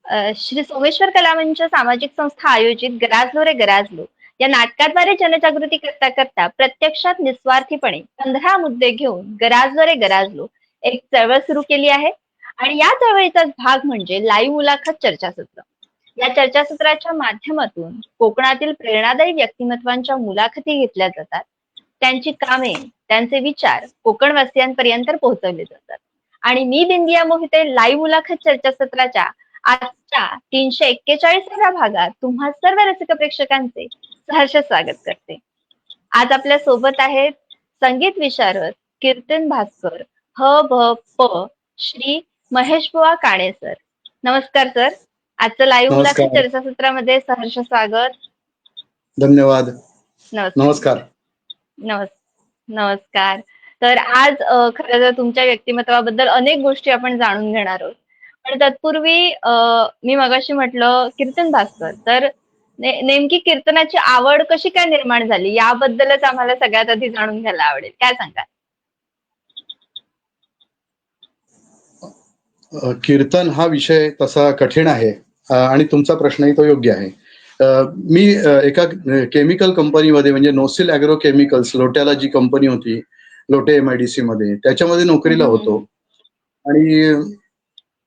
श्री सोमेश्वर कलामंच सामाजिक संस्था आयोजित गराजलो रे गराजलो या नाटकाद्वारे जनजागृती करता करता प्रत्यक्षात निस्वार्थीपणे 15 मुद्दे घेऊन गराजलो रे गराजलो एक चळवळ सुरू केली आहे. आणि या चळवळीचाच भाग म्हणजे लाईव्ह मुलाखत चर्चासत्र. या चर्चासत्राच्या माध्यमातून कोकणातील प्रेरणादायी व्यक्तिमत्वांच्या मुलाखती घेतल्या जातात. त्यांची कामे, त्यांचे विचार कोकणवासियांपर्यंत पोहोचवले जातात. आणि मी बिंदिया मोहिते लाईव्ह मुलाखत चर्चासत्राच्या आजच्या 341व्या भागात तुम्हा सर्व रसिक प्रेक्षकांचे सहर्ष स्वागत करते. आज आपल्या सोबत आहेत संगीत विशारद कीर्तन भास्कर ह भ प श्री महेश बुवा काणे सर. नमस्कार सर. आजचं लाईव्ह मुलाखत नमस्कार. चर्चासत्रामध्ये सहर्ष स्वागत. धन्यवाद. नमस्कार. नमस्कार. तर आज खरं तर तुमच्या व्यक्तिमत्वाबद्दल अनेक गोष्टी आपण जाणून घेणार आहोत. पण तत्पूर्वी मी मगाशी म्हटलं कीर्तन भास्कर, तर नेमकी कीर्तनाची आवड कशी काय निर्माण झाली याबद्दलच आम्हाला सगळ्यात आधी जाणून घ्यायला आवडेल. काय सांगाल? कीर्तन हा विषय तसा कठीण आहे आणि तुमचा प्रश्नही तो योग्य आहे. मी एका केमिकल कंपनीमध्ये म्हणजे नोसिल ॲग्रो केमिकल्स लोट्याला जी कंपनी होती, लोटे MIDC मध्ये, त्याच्यामध्ये नोकरीला होतो. आणि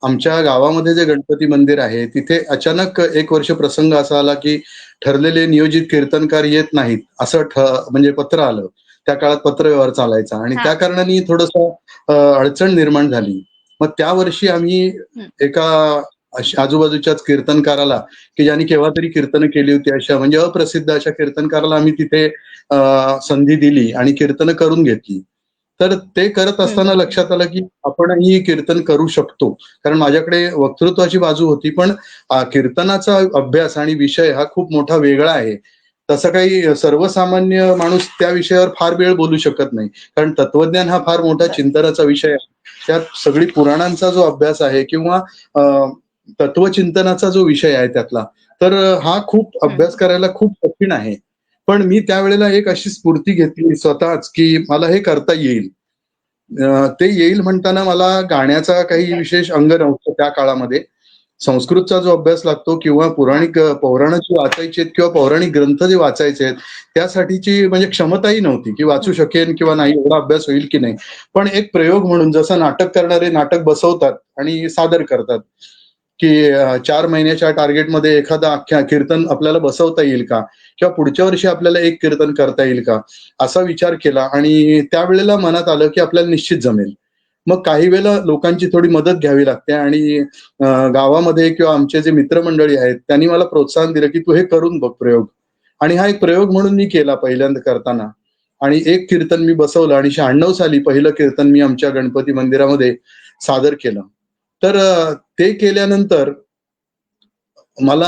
आमच्या गावामध्ये जे गणपती मंदिर आहे तिथे अचानक एक वर्ष प्रसंग असा आला की ठरलेले नियोजित कीर्तनकार येत नाहीत असं म्हणजे पत्र आलं. त्या काळात पत्रव्यवहार चालायचा आणि त्या कारणाने थोडंसं अडचण निर्माण झाली. मग त्या वर्षी आम्ही एका आजूबाजूच्याच कीर्तनकाराला की ज्यांनी केव्हा तरी कीर्तन केली होती अशा म्हणजे अप्रसिद्ध अशा कीर्तनकाराला आम्ही तिथे संधी दिली आणि कीर्तन करून घेतली. तर ते करत असताना लक्षात आलं की आपणही कीर्तन करू शकतो. कारण माझ्याकडे वक्तृत्वाची बाजू होती, पण कीर्तनाचा अभ्यास आणि विषय हा खूप मोठा वेगळा आहे. तसं काही सर्वसामान्य माणूस त्या विषयावर फार वेळ बोलू शकत नाही. कारण तत्वज्ञान हा फार मोठा चिंतनाचा विषय आहे. त्यात सगळी पुराणांचा जो अभ्यास आहे किंवा तत्वचिंतनाचा जो विषय आहे त्यातला, तर हा खूप अभ्यास करायला खूप कठीण आहे. पण मी त्यावेळेला एक अशी स्फूर्ती घेतली स्वतःच की मला हे करता येईल. ते येईल म्हणताना मला गाण्याचा काही विशेष अंग नव्हतं त्या काळामध्ये. संस्कृतचा जो अभ्यास लागतो किंवा पौराणिक वाचायचे आहेत किंवा पौराणिक ग्रंथ जे वाचायचे आहेत त्यासाठीची म्हणजे क्षमताही नव्हती की वाचू शकेन किंवा नाही, एवढा अभ्यास होईल की नाही. पण एक प्रयोग म्हणून जसं नाटक करणारे नाटक बसवतात आणि सादर करतात की 4 महिन्याच्या टार्गेटमध्ये एखादा कीर्तन आपल्याला बसवता येईल का किंवा पुढच्या वर्षी आपल्याला एक कीर्तन करता येईल का, असा विचार केला आणि त्यावेळेला मनात आलं की आपल्याला निश्चित जमेल. मग काही वेळेला लोकांची थोडी मदत घ्यावी लागते आणि गावामध्ये किंवा आमचे जे मित्रमंडळी आहेत त्यांनी मला प्रोत्साहन दिलं की तू हे करून बघ प्रयोग. आणि हा एक प्रयोग म्हणून मी केला पहिल्यांदा करताना. आणि एक कीर्तन मी बसवलं आणि 96 साली पहिलं कीर्तन मी आमच्या गणपती मंदिरामध्ये सादर केलं. तर ते केल्यानंतर मला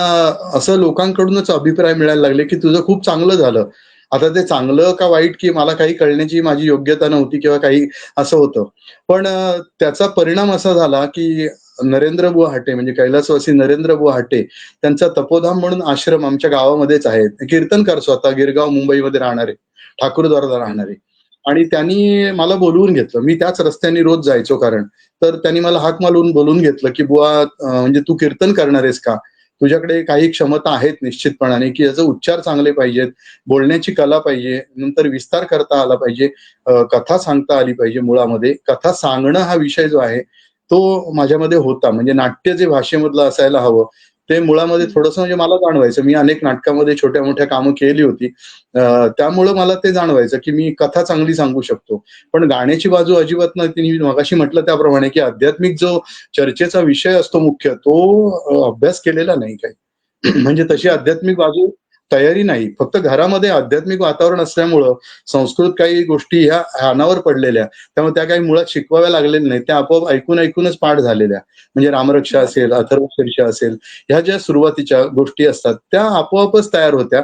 असं लोकांकडूनच अभिप्राय मिळायला लागले की तुझं खूप चांगलं झालं. आता ते चांगलं का वाईट की मला काही कळण्याची माझी योग्यता नव्हती किंवा काही असं होतं. पण त्याचा परिणाम असा झाला की नरेंद्रबुवा हाटे म्हणजे कैलासवासी नरेंद्रबुवा हाटे त्यांचा तपोधाम म्हणून आश्रम आमच्या गावामध्येच आहे. कीर्तनकार स्वतः गिरगाव मुंबईमध्ये राहणारे, ठाकूरद्वाराला राहणारे. आणि त्यांनी मला बोलवून घेतलं. मी त्याच रस्त्याने रोज जायचो कारण. तर त्यांनी मला हाक मारून बोलवून घेतलं की बुवा म्हणजे तू कीर्तन करणार आहेस का? तुझ्याकडे काही क्षमता आहेत निश्चितपणाने की याचे उच्चार चांगले पाहिजेत, बोलण्याची कला पाहिजे, नंतर विस्तार करता आला पाहिजे, कथा सांगता आली पाहिजे. मुळामध्ये कथा सांगणं हा विषय जो आहे तो माझ्यामध्ये होता. म्हणजे नाट्य जे भाषेमधलं असायला हवं ते मुळामध्ये थोडंसं म्हणजे मला जाणवायचं. मी अनेक नाटकामध्ये छोट्या मोठ्या कामं केली होती. त्यामुळं मला ते जाणवायचं की मी कथा चांगली सांगू शकतो. पण गाण्याची बाजू अजिबात नव्हती. मी मगाशी म्हटलं त्याप्रमाणे की आध्यात्मिक जो चर्चेचा विषय असतो मुख्य, तो अभ्यास केलेला नाही काही. म्हणजे तशी आध्यात्मिक बाजू तयारी नाही. फक्त घरामध्ये आध्यात्मिक वातावरण असल्यामुळं संस्कृत काही गोष्टी ह्या कानावर पडलेल्या, त्यामुळे त्या काही मुळात शिकवाव्या लागलेल्या नाहीत. त्या आपोआप ऐकूनच पाठ झालेल्या. म्हणजे रामरक्षा असेल, अथर्वशीर्ष असेल, ह्या ज्या सुरुवातीच्या गोष्टी असतात त्या आपोआपच तयार होत्या.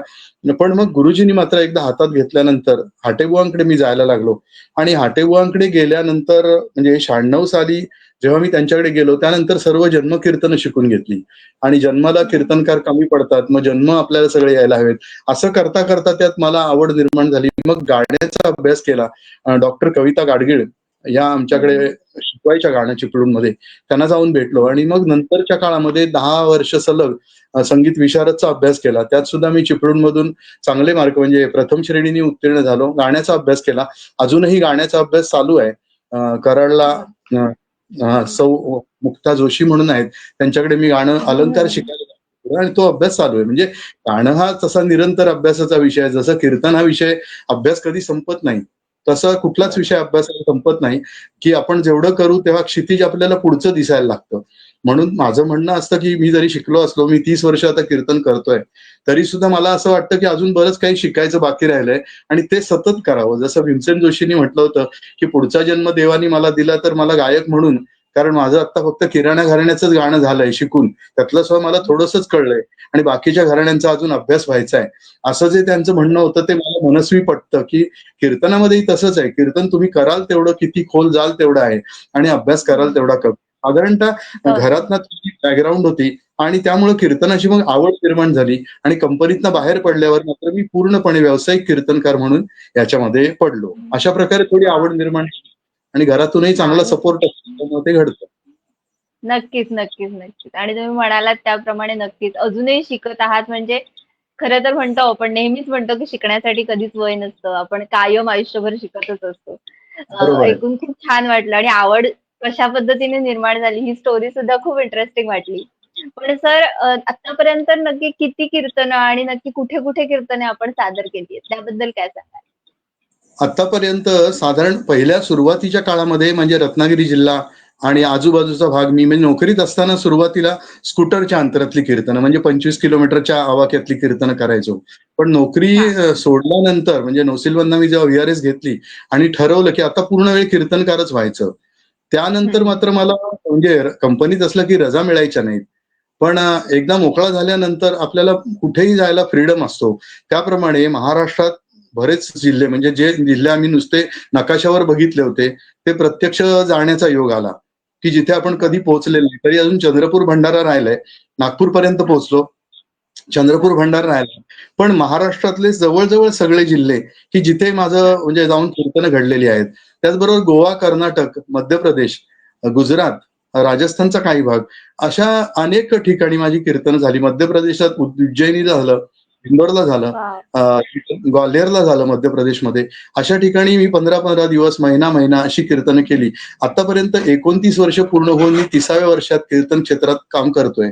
पण मग गुरुजींनी मात्र एकदा हातात घेतल्यानंतर हाटेबुवांकडे मी जायला लागलो. आणि हाटेबुवांकडे गेल्यानंतर म्हणजे 96 साली जेव्हा मी त्यांच्याकडे गेलो त्यानंतर सर्व जन्मकीर्तनं शिकून घेतली. आणि जन्माला कीर्तनकार कमी पडतात, मग जन्म आपल्याला सगळे यायला हवेत. असं करता करता त्यात मला आवड निर्माण झाली. मग गाण्याचा अभ्यास केला. डॉक्टर कविता गाडगीळ या आमच्याकडे शिकवायच्या गाणं चिपळूणमध्ये, त्यांना जाऊन भेटलो आणि मग नंतरच्या काळामध्ये 10 वर्ष सलग संगीत विशारदचा अभ्यास केला. त्यात सुद्धा मी चिपळूणमधून चांगले मार्क म्हणजे प्रथम श्रेणीने उत्तीर्ण झालो. गाण्याचा अभ्यास केला. अजूनही गाण्याचा अभ्यास चालू आहे. कराडला अ, सौ मुक्ता जोशी म्हणून आहेत. त्यांच्याकडे मी गाणं अलंकार शिकायला जातो आणि तो अभ्यास चालू आहे. म्हणजे गाणं हा तसा निरंतर अभ्यासाचा विषय आहे. जसं कीर्तन हा विषय अभ्यास कधी संपत नाही. तसा कुठलाच विषय अभ्यासाला संपत नाही, की आपण जेवढं करू तेव्हा क्षितिज आपल्याला पुढचं दिसायला लागतं. म्हणून माझं म्हणणं असतं, की मी जरी शिकलो असलो, मी 30 वर्ष आता कीर्तन करतोय, तरी सुद्धा मला असं वाटतं, की अजून बरंच काही शिकायचं बाकी राहिलंय आणि ते सतत करावं. जसं भीमसेन जोशींनी म्हटलं होतं, की पुढचा जन्म देवानी मला दिला तर मला गायक म्हणून, कारण माझं आत्ता फक्त किराणा घराण्याचंच गाणं झालंय शिकून. त्यातलं सुद्धा मला थोडंसंच कळलंय आणि बाकीच्या घराण्यांचा अजून अभ्यास व्हायचा आहे. असं जे त्यांचं म्हणणं होतं ते मला मनस्वी पटतं, की कीर्तनामध्येही तसंच आहे. कीर्तन तुम्ही कराल तेवढं, किती खोल जाल तेवढं आहे आणि अभ्यास कराल तेवढा कमी. साधारणतः हो. घरातनं ती बॅकग्राऊंड होती आणि त्यामुळे कीर्तनाची मग आवड निर्माण झाली आणि कंपनीतनं बाहेर पडल्यावर मात्र मी पूर्णपणे व्यावसायिक कीर्तनकार म्हणून याच्यामध्ये पडलो. अशा प्रकारे थोडी वा. आवड निर्माण झाली आणि घरातूनही चांगला छान. सपोर्ट असतो त्यामुळे ते घडतं. नक्कीच, नक्कीच, नक्कीच. आणि तुम्ही म्हणालात त्याप्रमाणे नक्कीच अजूनही शिकत आहात म्हणजे खरं तर म्हणतो आपण नेहमीच म्हणतो की शिकण्यासाठी कधीच वय नसतं. आपण कायम आयुष्यभर शिकतच असतो. बरोबर आहे. ऐकून खूप छान वाटलं आणि आवड कशा पद्धतीने निर्माण झाली ही स्टोरी सुद्धा खूप इंटरेस्टिंग वाटली. पण सर आतापर्यंत नक्की किती कीर्तनं आणि नक्की कुठे-कुठे कीर्तने आपण सादर केली आहेत? त्याबद्दल काय सांगाल? आतापर्यंत साधारण पहिल्या सुरुवातीच्या काळामध्ये म्हणजे रत्नागिरी जिल्हा आणि आजूबाजूचा भाग मी म्हणजे नोकरीत असताना सुरुवातीला स्कूटरच्या अंतरातली कीर्तनं म्हणजे 25 किलोमीटरच्या आवाक्यातली कीर्तनं करायचो. पण नोकरी हां. सोडल्यानंतर म्हणजे नोसीलमधनं मी जेव्हा व्ही-आर-एस घेतली आणि ठरवलं की आता पूर्ण वेळ कीर्तनकारच व्हायचं. हं, त्यानंतर हं. मात्र मला म्हणजे कंपनीत असलं की रजा मिळायच्या नाहीत. पण एकदा मोकळा झाल्यानंतर आपल्याला कुठेही जायला फ्रीडम असतो. त्याप्रमाणे महाराष्ट्रात बरेच जिल्हे म्हणजे जे जिल्हे आम्ही नुसते नकाशावर बघितले होते, ते प्रत्यक्ष जाण्याचा योग आला, की जिथे आपण हो. कधी पोहोचलेलो नाही. तरी अजून चंद्रपूर, भंडारा राहिलंय. नागपूरपर्यंत हां, पोहोचलो. चंद्रपूर, हां. भंडारा राहिला. पण महाराष्ट्रातले जवळ-जवळ सगळे जिल्हे, की जिथे माझं म्हणजे जाऊन कीर्तनं घडलेली आहेत. त्याचबरोबर गोवा, कर्नाटक, मध्य प्रदेश, गुजरात, राजस्थानचा काही भाग, अशा अनेक ठिकाणी माझी कीर्तनं झाली. मध्य प्रदेशात उज्जैनीला झालं, इंदोरला झालं, वॉव! अ, ग्वाल्हेरला झालं मध्य प्रदेशमध्ये. अशा ठिकाणी मी 15-15 दिवस, महिना-महिना अशी कीर्तनं केली. आतापर्यंत 29 वर्ष पूर्ण होऊन मी 30व्या वर्षात कीर्तन क्षेत्रात काम करतोय.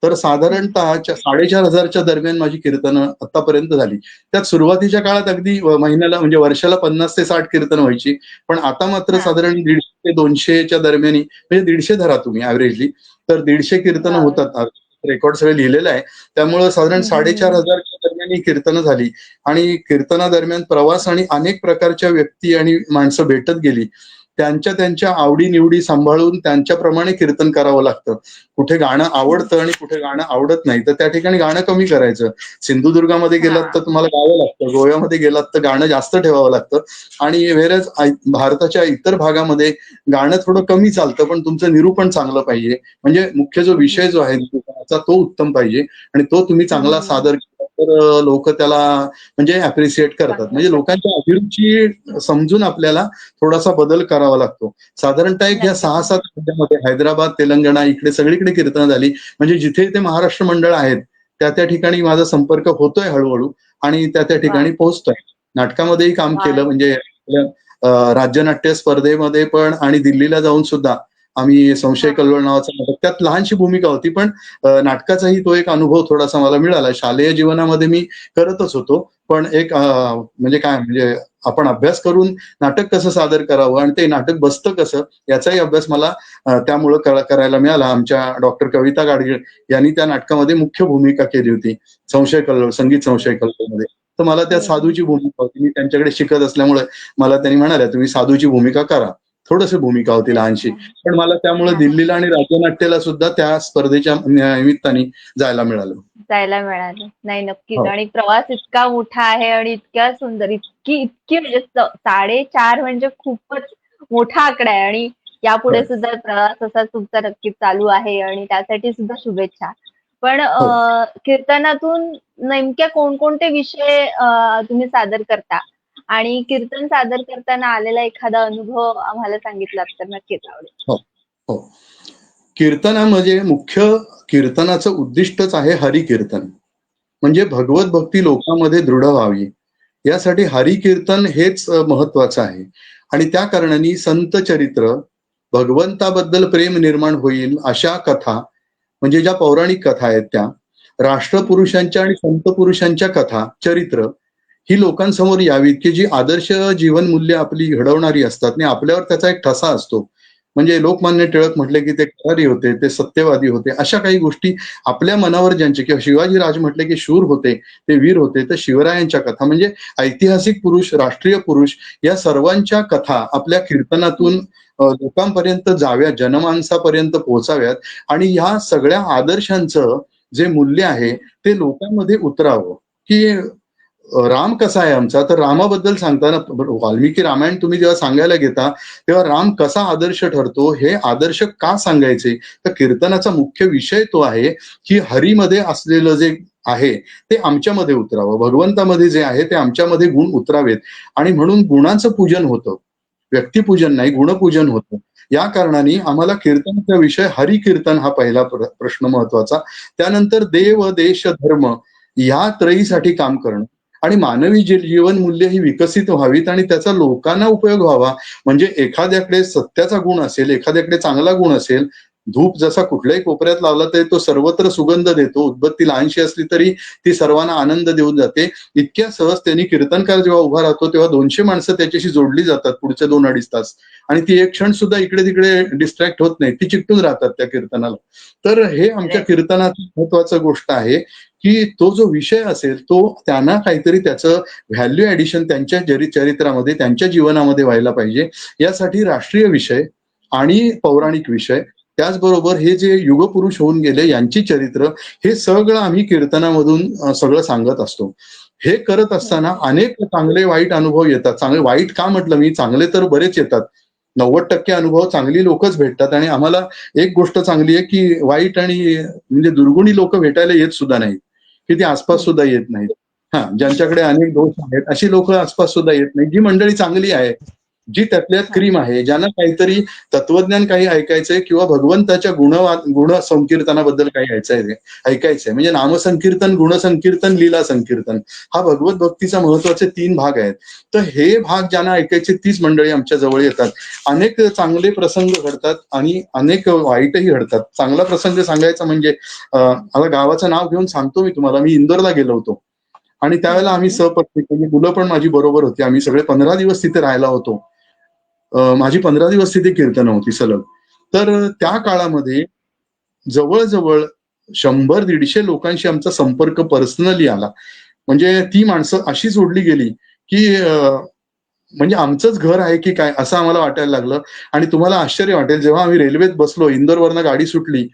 तर हं. साधारणतः 4,500च्या दरम्यान माझी कीर्तनं आतापर्यंत झाली. त्यात सुरुवातीच्या काळात अगदी महिन्याला म्हणजे वर्षाला 50 ते 60 कीर्तन व्हायची. पण आता मात्र हां. साधारण 150 ते 200च्या दरम्यानी म्हणजे 150 धरा तुम्ही एव्हरेजली. तर 150 कीर्तनं वॉव! होतात. रेकॉर्ड सगळं लिहिलेलं आहे. त्यामुळं साधारण हं, हं, हं. 4,500च्या दरम्यान ही कीर्तनं झाली आणि कीर्तनादरम्यान प्रवास आणि अनेक प्रकारच्या व्यक्ती आणि माणसं भेटत गेली. त्यांच्या त्यांच्या आवडी-निवडी सांभाळून त्यांच्याप्रमाणे कीर्तन करावं लागतं. कुठे गाणं हं. आवडतं आणि कुठे गाणं आवडत नाही, तर त्या ठिकाणी गाणं कमी करायचं. सिंधुदुर्गामध्ये गेलात हां. तर तुम्हाला गावं लागतं. गोव्यामध्ये गेलात तर गाणं जास्त ठेवावं लागतं आणि व्हेअरएज भारताच्या इतर भागामध्ये गाणं थोडं कमी चालतं, पण तुमचं निरूपण चांगलं पाहिजे. म्हणजे मुख्य जो हं, हं. विषय जो आहे निरूपणाचा तो उत्तम पाहिजे आणि तो तुम्ही हं, हं, चांगला हं. सादर केला तर लोकं त्याला म्हणजे अप्रिशिएट करतात. चांगलं म्हणजे करतात. लोकांच्या अभिरुची समजून आपल्याला थोडासा बदल करावा लागतो. साधारणतः एक या नक्कीच. 6-7 राज्यामध्ये हैदराबाद, तेलंगणा इकडे सगळीकडे कीर्तनं झाली. म्हणजे जिथे-जिथे महाराष्ट्र मंडळ आहेत, त्या-त्या ठिकाणी माझा संपर्क होतोय हळू-हळू आणि त्या-त्या वाह! ठिकाणी पोहोचतोय. नाटकामध्येही काम केलं वाह! म्हणजे आपल्या राज्यनाट्य स्पर्धेमध्ये पण आणि दिल्लीला जाऊन सुद्धा आम्ही संशय हां, हां. कल्लोळ नावाचं नाटक त्यात लहानशी भूमिका होती, पण नाटकाचाही तो एक अनुभव थोडासा मला मिळाला. शालेय जीवनामध्ये मी करतच होतो. पण एक म्हणजे काय म्हणजे आपण अभ्यास करून नाटक कसं सादर करावं आणि ते नाटक बसतं कसं याचाही अभ्यास मला त्यामुळं करायला मिळाला. आमच्या डॉक्टर कविता गाडगीळ यांनी त्या नाटकामध्ये मुख्य भूमिका केली होती. संशय कल्लोळ, संगीत संशय कल्लोळमध्ये. तर मला त्या हं, हं. साधूची भूमिका होती. मी त्यांच्याकडे शिकत असल्यामुळे मला त्यांनी म्हणाल्या, "तुम्ही साधूची भूमिका करा." थोडीशी भूमिका होती लहानशी. अच्छा. पण मला त्यामुळे हां, हां. दिल्लीला आणि राज्यनाट्याला सुद्धा त्या स्पर्धेच्या निमित्ताने जायला मिळालं. जायला मिळालं. नाही नक्कीच हो. आणि प्रवास इतका मोठा आहे आणि इतक्या सुंदर, इतकी म्हणजे 4.5 म्हणजे खूपच मोठा आकडा आहे आणि यापुढे होय. सुद्धा प्रवास असा तुमचा नक्कीच चालू आहे आणि त्यासाठी सुद्धा शुभेच्छा. पण हो. कीर्तनातून नेमक्या कोणकोणते विषय तुम्ही सादर करता? आणि कीर्तन सादर करताना आलेला एखादा अनुभव आम्हाला सांगितलात तर नक्कीच आवडेल. हो, हो. कीर्तनामध्ये मुख्य कीर्तनाचं उद्दिष्टच आहे हरिकीर्तन. म्हणजे भगवत भक्ती लोकांमध्ये दृढ व्हावी. यासाठी हरिकीर्तन हेच महत्वाचं आहे. आणि त्या कारणाने संत चरित्र, भगवंताबद्दल प्रेम निर्माण होईल अशा कथा, म्हणजे ज्या पौराणिक कथा आहेत त्या, राष्ट्रपुरुषांच्या आणि संत पुरुषांच्या कथा, चरित्र ही लोकांसमोर यावीत, की जी आदर्श जीवनमूल्य आपली घडवणारी असतात आणि आपल्यावर त्याचा एक ठसा असतो. म्हणजे लोकमान्य टिळक म्हटले की ते खरारी होते, ते सत्यवादी होते, अशा काही गोष्टी आपल्या मनावर ज्यांचे, किंवा शिवाजी राज म्हटले की शूर होते, ते वीर होते, तर शिवरायांच्या कथा, म्हणजे ऐतिहासिक पुरुष, राष्ट्रीय पुरुष या सर्वांच्या कथा आपल्या कीर्तनातून लोकांपर्यंत जाव्यात, जनमानसापर्यंत पोहोचाव्यात आणि ह्या सगळ्या आदर्शांचं जे मूल्य आहे ते लोकांमध्ये उतरावं. की राम कसा आहे आमचा, तर रामाबद्दल सांगताना वाल्मिकी रामायण तुम्ही जेव्हा सांगायला घेता तेव्हा राम कसा आदर्श ठरतो, हे आदर्श का सांगायचे, तर कीर्तनाचा मुख्य विषय तो आहे की हरीमध्ये असलेलं जे आहे ते आमच्यामध्ये उतरावं, भगवंतामध्ये जे आहे ते आमच्यामध्ये गुण उतरावेत. आणि म्हणून गुणाचं पूजन होतं, व्यक्तिपूजन नाही, गुणपूजन होतं. या कारणाने आम्हाला कीर्तनाचा विषय हरिकीर्तन हा पहिला प्रश्न महत्वाचा. त्यानंतर देव, देश, धर्म या त्रयीसाठी काम करणं आणि मानवी जीवनमूल्य ही विकसित व्हावीत आणि त्याचा लोकांना उपयोग व्हावा. म्हणजे एखाद्याकडे सत्याचा गुण असेल, एखाद्याकडे चांगला गुण असेल, धूप जसा कुठल्याही कोपऱ्यात लावला तरी तो सर्वत्र सुगंध देतो, उदबत्ती लहानशी असली तरी ती सर्वांना आनंद देऊन जाते. इतक्या सहज त्यांनी कीर्तनकार जेव्हा उभा राहतो तेव्हा 200 माणसं त्याच्याशी जोडली जातात पुढचे 2-2.5 तास, आणि ती एक क्षण सुद्धा इकडे तिकडे डिस्ट्रॅक्ट होत नाही, ती चिकटून राहतात त्या कीर्तनाला. तर हे आमच्या कीर्तनाची महत्वाचं गोष्ट आहे की तो जो विषय असेल तो त्यांना काहीतरी त्याचं व्हॅल्यू ऍडिशन त्यांच्या चरित्रामध्ये, त्यांच्या जीवनामध्ये व्हायला पाहिजे. यासाठी राष्ट्रीय विषय आणि पौराणिक विषय, त्याचबरोबर हे जे युगपुरुष होऊन गेले यांची चरित्र, हे सगळं आम्ही कीर्तनामधून सगळं सांगत असतो. हे करत असताना अनेक चांगले वाईट अनुभव येतात. चांगले वाईट का म्हटलं मी, चांगले तर बरेच येतात. 90% अनुभव चांगली लोकच भेटतात आणि आम्हाला एक गोष्ट चांगली आहे की वाईट आणि म्हणजे दुर्गुणी लोक भेटायला येत सुद्धा नाहीत, की ती आसपास सुद्धा येत नाहीत. हा, ज्यांच्याकडे अनेक दोष आहेत अशी लोक आसपास सुद्धा येत नाहीत. जी मंडळी चांगली आहे, जी त्यातल्यात क्रीम आहे, ज्यांना काहीतरी तत्वज्ञान काही ऐकायचंय किंवा भगवंताच्या गुण संकीर्तनाबद्दल काही ऐकायचंय, म्हणजे नामसंकीर्तन, गुणसंकीर्तन, लीला संकीर्तन, हा भगवत भक्तीचा महत्वाचे 3 भाग आहेत. तर हे भाग ज्यांना ऐकायचे तीच मंडळी आमच्या जवळ येतात. अनेक चांगले प्रसंग घडतात आणि अनेक वाईटही घडतात. चांगला प्रसंग सांगायचा म्हणजे आता गावाचं नाव घेऊन सांगतो मी तुम्हाला. मी इंदोरला गेलो होतो आणि त्यावेळेला आम्ही सहपत्नी, म्हणजे मुलं पण माझी बरोबर होती, आम्ही सगळे 15 दिवस तिथे राहायला होतो. माझी 15 दिवस तिथे कीर्तनं होती सलग. तर त्या काळामध्ये जवळजवळ 100-150 लोकांशी आमचा संपर्क पर्सनली आला. म्हणजे ती माणसं अशी जोडली गेली की म्हणजे आमचंच घर आहे की काय असं आम्हाला वाटायला लागलं. आणि तुम्हाला आश्चर्य वाटेल, जेव्हा आम्ही रेल्वेत बसलो, इंदोरवरनं गाडी सुटली,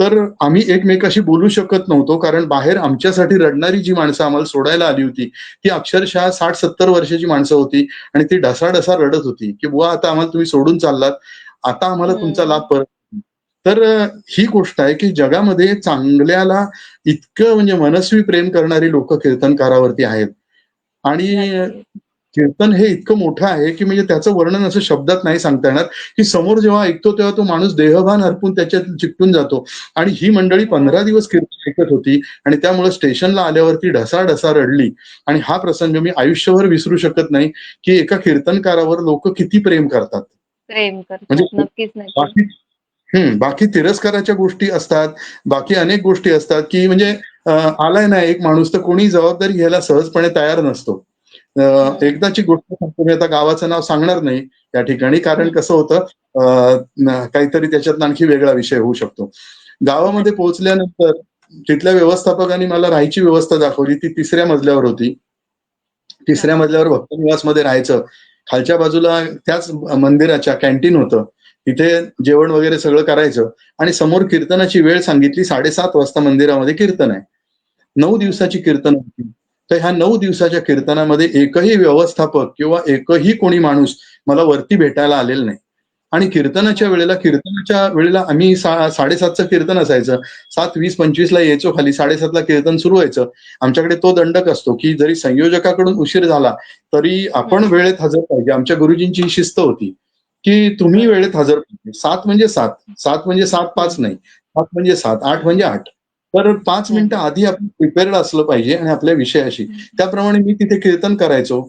तर आम्ही एकमेकाशी बोलू शकत नव्हतो, कारण बाहेर आमच्यासाठी रडणारी जी माणसं आम्हाला सोडायला आली होती ती अक्षरशः 60-70 वर्षाची माणसं होती आणि ती ढसाढसा रडत होती की बुवा आता आम्हाला तुम्ही सोडून चाललात, आता आम्हाला तुमचा लाभ परत. तर ही गोष्ट आहे की जगामध्ये चांगल्याला इतकं म्हणजे मनस्वी प्रेम करणारी लोक कीर्तनकारावरती आहेत. आणि कीर्तन हे इतकं मोठं आहे की म्हणजे त्याचं वर्णन असं शब्दात नाही सांगता येणार, की समोर जेव्हा ऐकतो तेव्हा तो माणूस देहभान हरपून त्याच्यात चिकटून जातो. आणि ही मंडळी 15 दिवस कीर्तन ऐकत होती आणि त्यामुळे स्टेशनला आल्यावरती ढसाढसा रडली. आणि हा प्रसंग मी आयुष्यभर विसरू शकत नाही की एका कीर्तनकारावर लोक किती प्रेम करतात. प्रेम करतात. म्हणजे नक्कीच, नक्कीच. बाकी बाकी तिरस्काराच्या गोष्टी असतात, बाकी अनेक गोष्टी असतात की म्हणजे आलाय ना एक माणूस तर कोणी जबाबदारी घ्यायला सहजपणे तयार नसतो. एकदाची गोष्ट सांगतो मी, आता गावाचं नाव सांगणार नाही या ठिकाणी, कारण कसं होतं काहीतरी त्याच्यात आणखी वेगळा विषय होऊ शकतो. गावामध्ये पोहोचल्यानंतर तिथल्या व्यवस्थापकांनी मला राहायची व्यवस्था दाखवली. ती 3ऱ्या मजल्यावर होती. 3ऱ्या मजल्यावर भक्तनिवासमध्ये राहायचं. खालच्या बाजूला त्याच मंदिराच्या कॅन्टीन होतं. तिथे जेवण वगैरे सगळं करायचं आणि समोर कीर्तनाची वेळ सांगितली, 7:30 वाजता मंदिरामध्ये कीर्तन आहे. 9 दिवसाची कीर्तन होती. तर ह्या 9 दिवसाच्या कीर्तनामध्ये एकही व्यवस्थापक किंवा एकही कोणी माणूस मला वरती भेटायला आलेला नाही. आणि कीर्तनाच्या वेळेला आम्ही 7:30चं कीर्तन असायचं. 7:20-25ला यायचो खाली, 7:30ला कीर्तन सुरू व्हायचं. आमच्याकडे तो दंडक असतो, की जरी संयोजकाकडून उशीर झाला, तरी आपण वेळेत हजर पाहिजे. आमच्या गुरुजींची ही शिस्त होती, की तुम्ही बरोबर. वेळेत हजर पाहिजे. 7 म्हणजे 7, 7 म्हणजे 7:05 नाही. 7 म्हणजे 7, 8 म्हणजे 8. तर 5 मिनिटं आधी आपण प्रिपेअर्ड असलं पाहिजे आणि आपल्या विषयाशी. त्याप्रमाणे मी तिथे कीर्तन करायचो.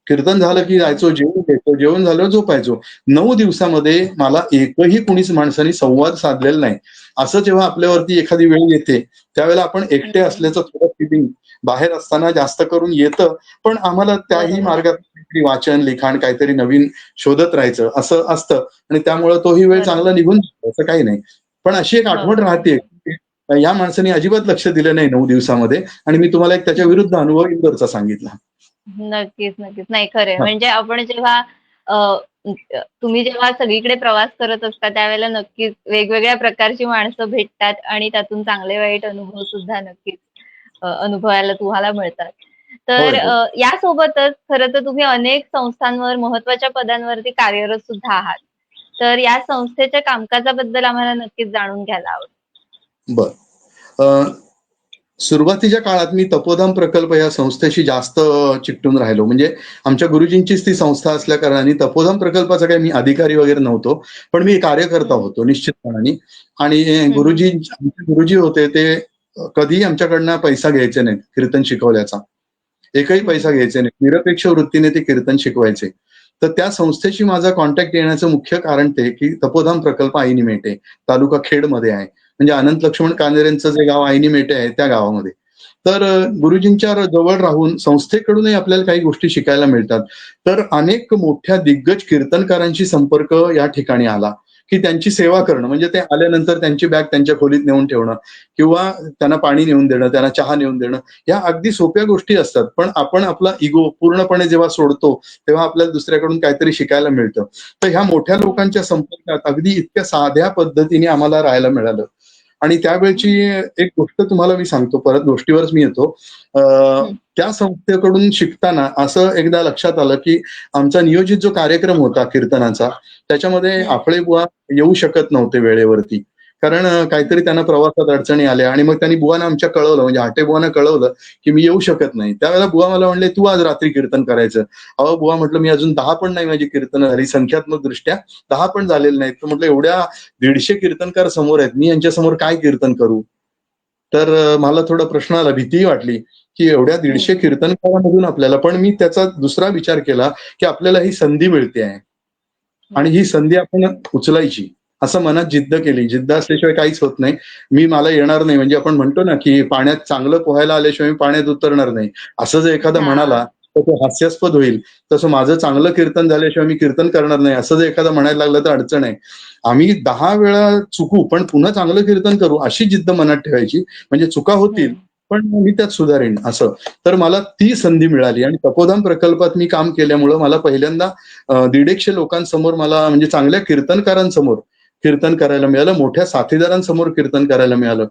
कीर्तन झालं की जायचो, जेवून घ्यायचो, जेवण झाल्यावर झोपायचो. 9 दिवसामध्ये मला एकही कुणीच माणसाने संवाद साधलेला नाही. असं जेव्हा आपल्यावरती एखादी वेळ येते, त्यावेळेला आपण एकटे असल्याचं थोडं फिलिंग बाहेर असताना जास्त करून येतं. पण आम्हाला त्याही बरोबर. मार्गात काहीतरी वाचन, लिखाण काहीतरी नवीन शोधत राहायचं असं असतं आणि त्यामुळे तोही वेळ चांगला बरोबर. निघून जातो, असं काही नाही. पण अशी एक हो, आठवण हो, हो. राहते, की या माणसाने अजिबात लक्ष दिलं नाही 9 दिवसामध्ये आणि मी तुम्हाला एक त्याच्या विरुद्ध अनुभव इंदोरचा सांगितला. नक्कीच, नक्कीच. नाही खरं आहे. हां. म्हणजे आपण जेव्हा अ, तुम्ही जेव्हा सगळीकडे प्रवास करत असता त्यावेळेला नक्कीच वेगवेगळ्या प्रकारची माणसं भेटतात आणि त्यातून चांगले वाईट अनुभव सुद्धा नक्कीच अनुभवायला तुम्हाला मिळतात. तर होय, होय. यासोबतच खरं तर तुम्ही अनेक संस्थांवर महत्त्वाच्या पदांवरती कार्यरत सुद्धा आहात. तर या संस्थेच्या कामकाजाबद्दल आम्हाला नक्कीच जाणून घ्यायला आवडेल. बरं. अ, सुरुवातीच्या काळात मी तपोधन प्रकल्प या संस्थेशी जास्त चिकटून राहिलो. म्हणजे आमच्या गुरुजींचीच ती संस्था असल्याकारणाने तपोधन प्रकल्पाचा काही मी अधिकारी वगैरे नव्हतो. पण मी कार्यकर्ता हं. होतो निश्चितपणाने. आणि हं, हं, हं. आमचे गुरुजी होते ते कधीही आमच्याकडनं पैसा घ्यायचे नाहीत कीर्तन शिकवल्याचा. एकही हं, पैसा घ्यायचे नाहीत. निरपेक्ष वृत्तीने ते कीर्तन शिकवायचे. तर त्या संस्थेशी माझा कॉन्टॅक्ट येण्याचं मुख्य कारण ते, की तपोधन प्रकल्प आईनिमेटे, तालुका खेडमध्ये आहे. म्हणजे अनंत लक्ष्मण कांदेरेंचं जे गाव आईनिमेटे आहे त्या गावामध्ये. तर गुरुजींच्या जवळ राहून संस्थेकडूनही आपल्याला काही गोष्टी शिकायला मिळतात. तर अनेक मोठ्या दिग्गज कीर्तनकारांशी संपर्क या ठिकाणी आला, की त्यांची सेवा करणं. म्हणजे ते आल्यानंतर त्यांची बॅग त्यांच्या खोलीत नेऊन ठेवणं किंवा त्यांना पाणी नेऊन देणं, त्यांना चहा नेऊन देणं. या अगदी सोप्या गोष्टी असतात. पण आपण आपला इगो पूर्णपणे जेव्हा सोडतो, तेव्हा आपल्याला दुसऱ्याकडून काहीतरी शिकायला मिळतं. तर ह्या मोठ्या लोकांच्या संपर्कात अगदी इतक्या साध्या पद्धतीने आम्हाला राहायला मिळालं. आणि त्यावेळची एक गोष्ट तुम्हाला मी सांगतो, परत गोष्टीवरच मी येतो. अ, हं. त्या संस्थेकडून शिकताना असं एकदा लक्षात आलं, की आमचा नियोजित जो कार्यक्रम होता कीर्तनाचा, त्याच्यामध्ये हं. आपळे बुवा येऊ शकत नव्हते वेळेवरती. कारण काहीतरी त्यांना प्रवासात अडचणी आल्या आणि मग त्यांनी बुवांना आमच्या कळवलं, म्हणजे हाटे बुवांना कळवलं, की मी येऊ शकत नाही. त्यावेळेला बुवा मला म्हणले, "तू आज रात्री कीर्तन करायचं." अहो बुवा म्हटलं, "मी अजून 10 पण नाही माझी कीर्तनं झाली. संख्यात्मकदृष्ट्या 10 पण झालेले नाहीत." तर म्हटलं, "एवढ्या 150 कीर्तनकार समोर आहेत. मी यांच्यासमोर काय कीर्तन करू?" तर मला थोडा प्रश्न आला, भीतीही वाटली, की एवढ्या 150 हं. कीर्तनकारांमधून आपल्याला, पण मी त्याचा दुसरा विचार केला, की आपल्याला ही संधी मिळते आहे. आणि ही नक्कीच. संधी आपण उचलायची. असं मनात जिद्द केली. जिद्द असल्याशिवाय काहीच होत नाही. मला येणार नाही, म्हणजे आपण म्हणतो ना, की पाण्यात चांगलं पोहायला आल्याशिवाय मी पाण्यात उतरणार नाही. असं जर एखादा म्हणाला, हां. तर तो हास्यास्पद होईल. तसं माझं चांगलं कीर्तन झाल्याशिवाय मी कीर्तन करणार नाही, असं जर एखादा म्हणायला लागलं तर अडचण आहे. आम्ही 10 वेळा चुकू, पण पुन्हा चांगलं कीर्तन करू, अशी जिद्द मनात ठेवायची. म्हणजे चुका होतील, हं. पण मी त्यात सुधारेन असं. तर मला ती संधी मिळाली आणि तपोधन प्रकल्पात मी काम केल्यामुळं मला पहिल्यांदा 150 लोकांसमोर, मला म्हणजे चांगल्या कीर्तनकारांसमोर कीर्तन करायला मिळालं. मोठ्या साथीदारांसमोर कीर्तन करायला मिळालं.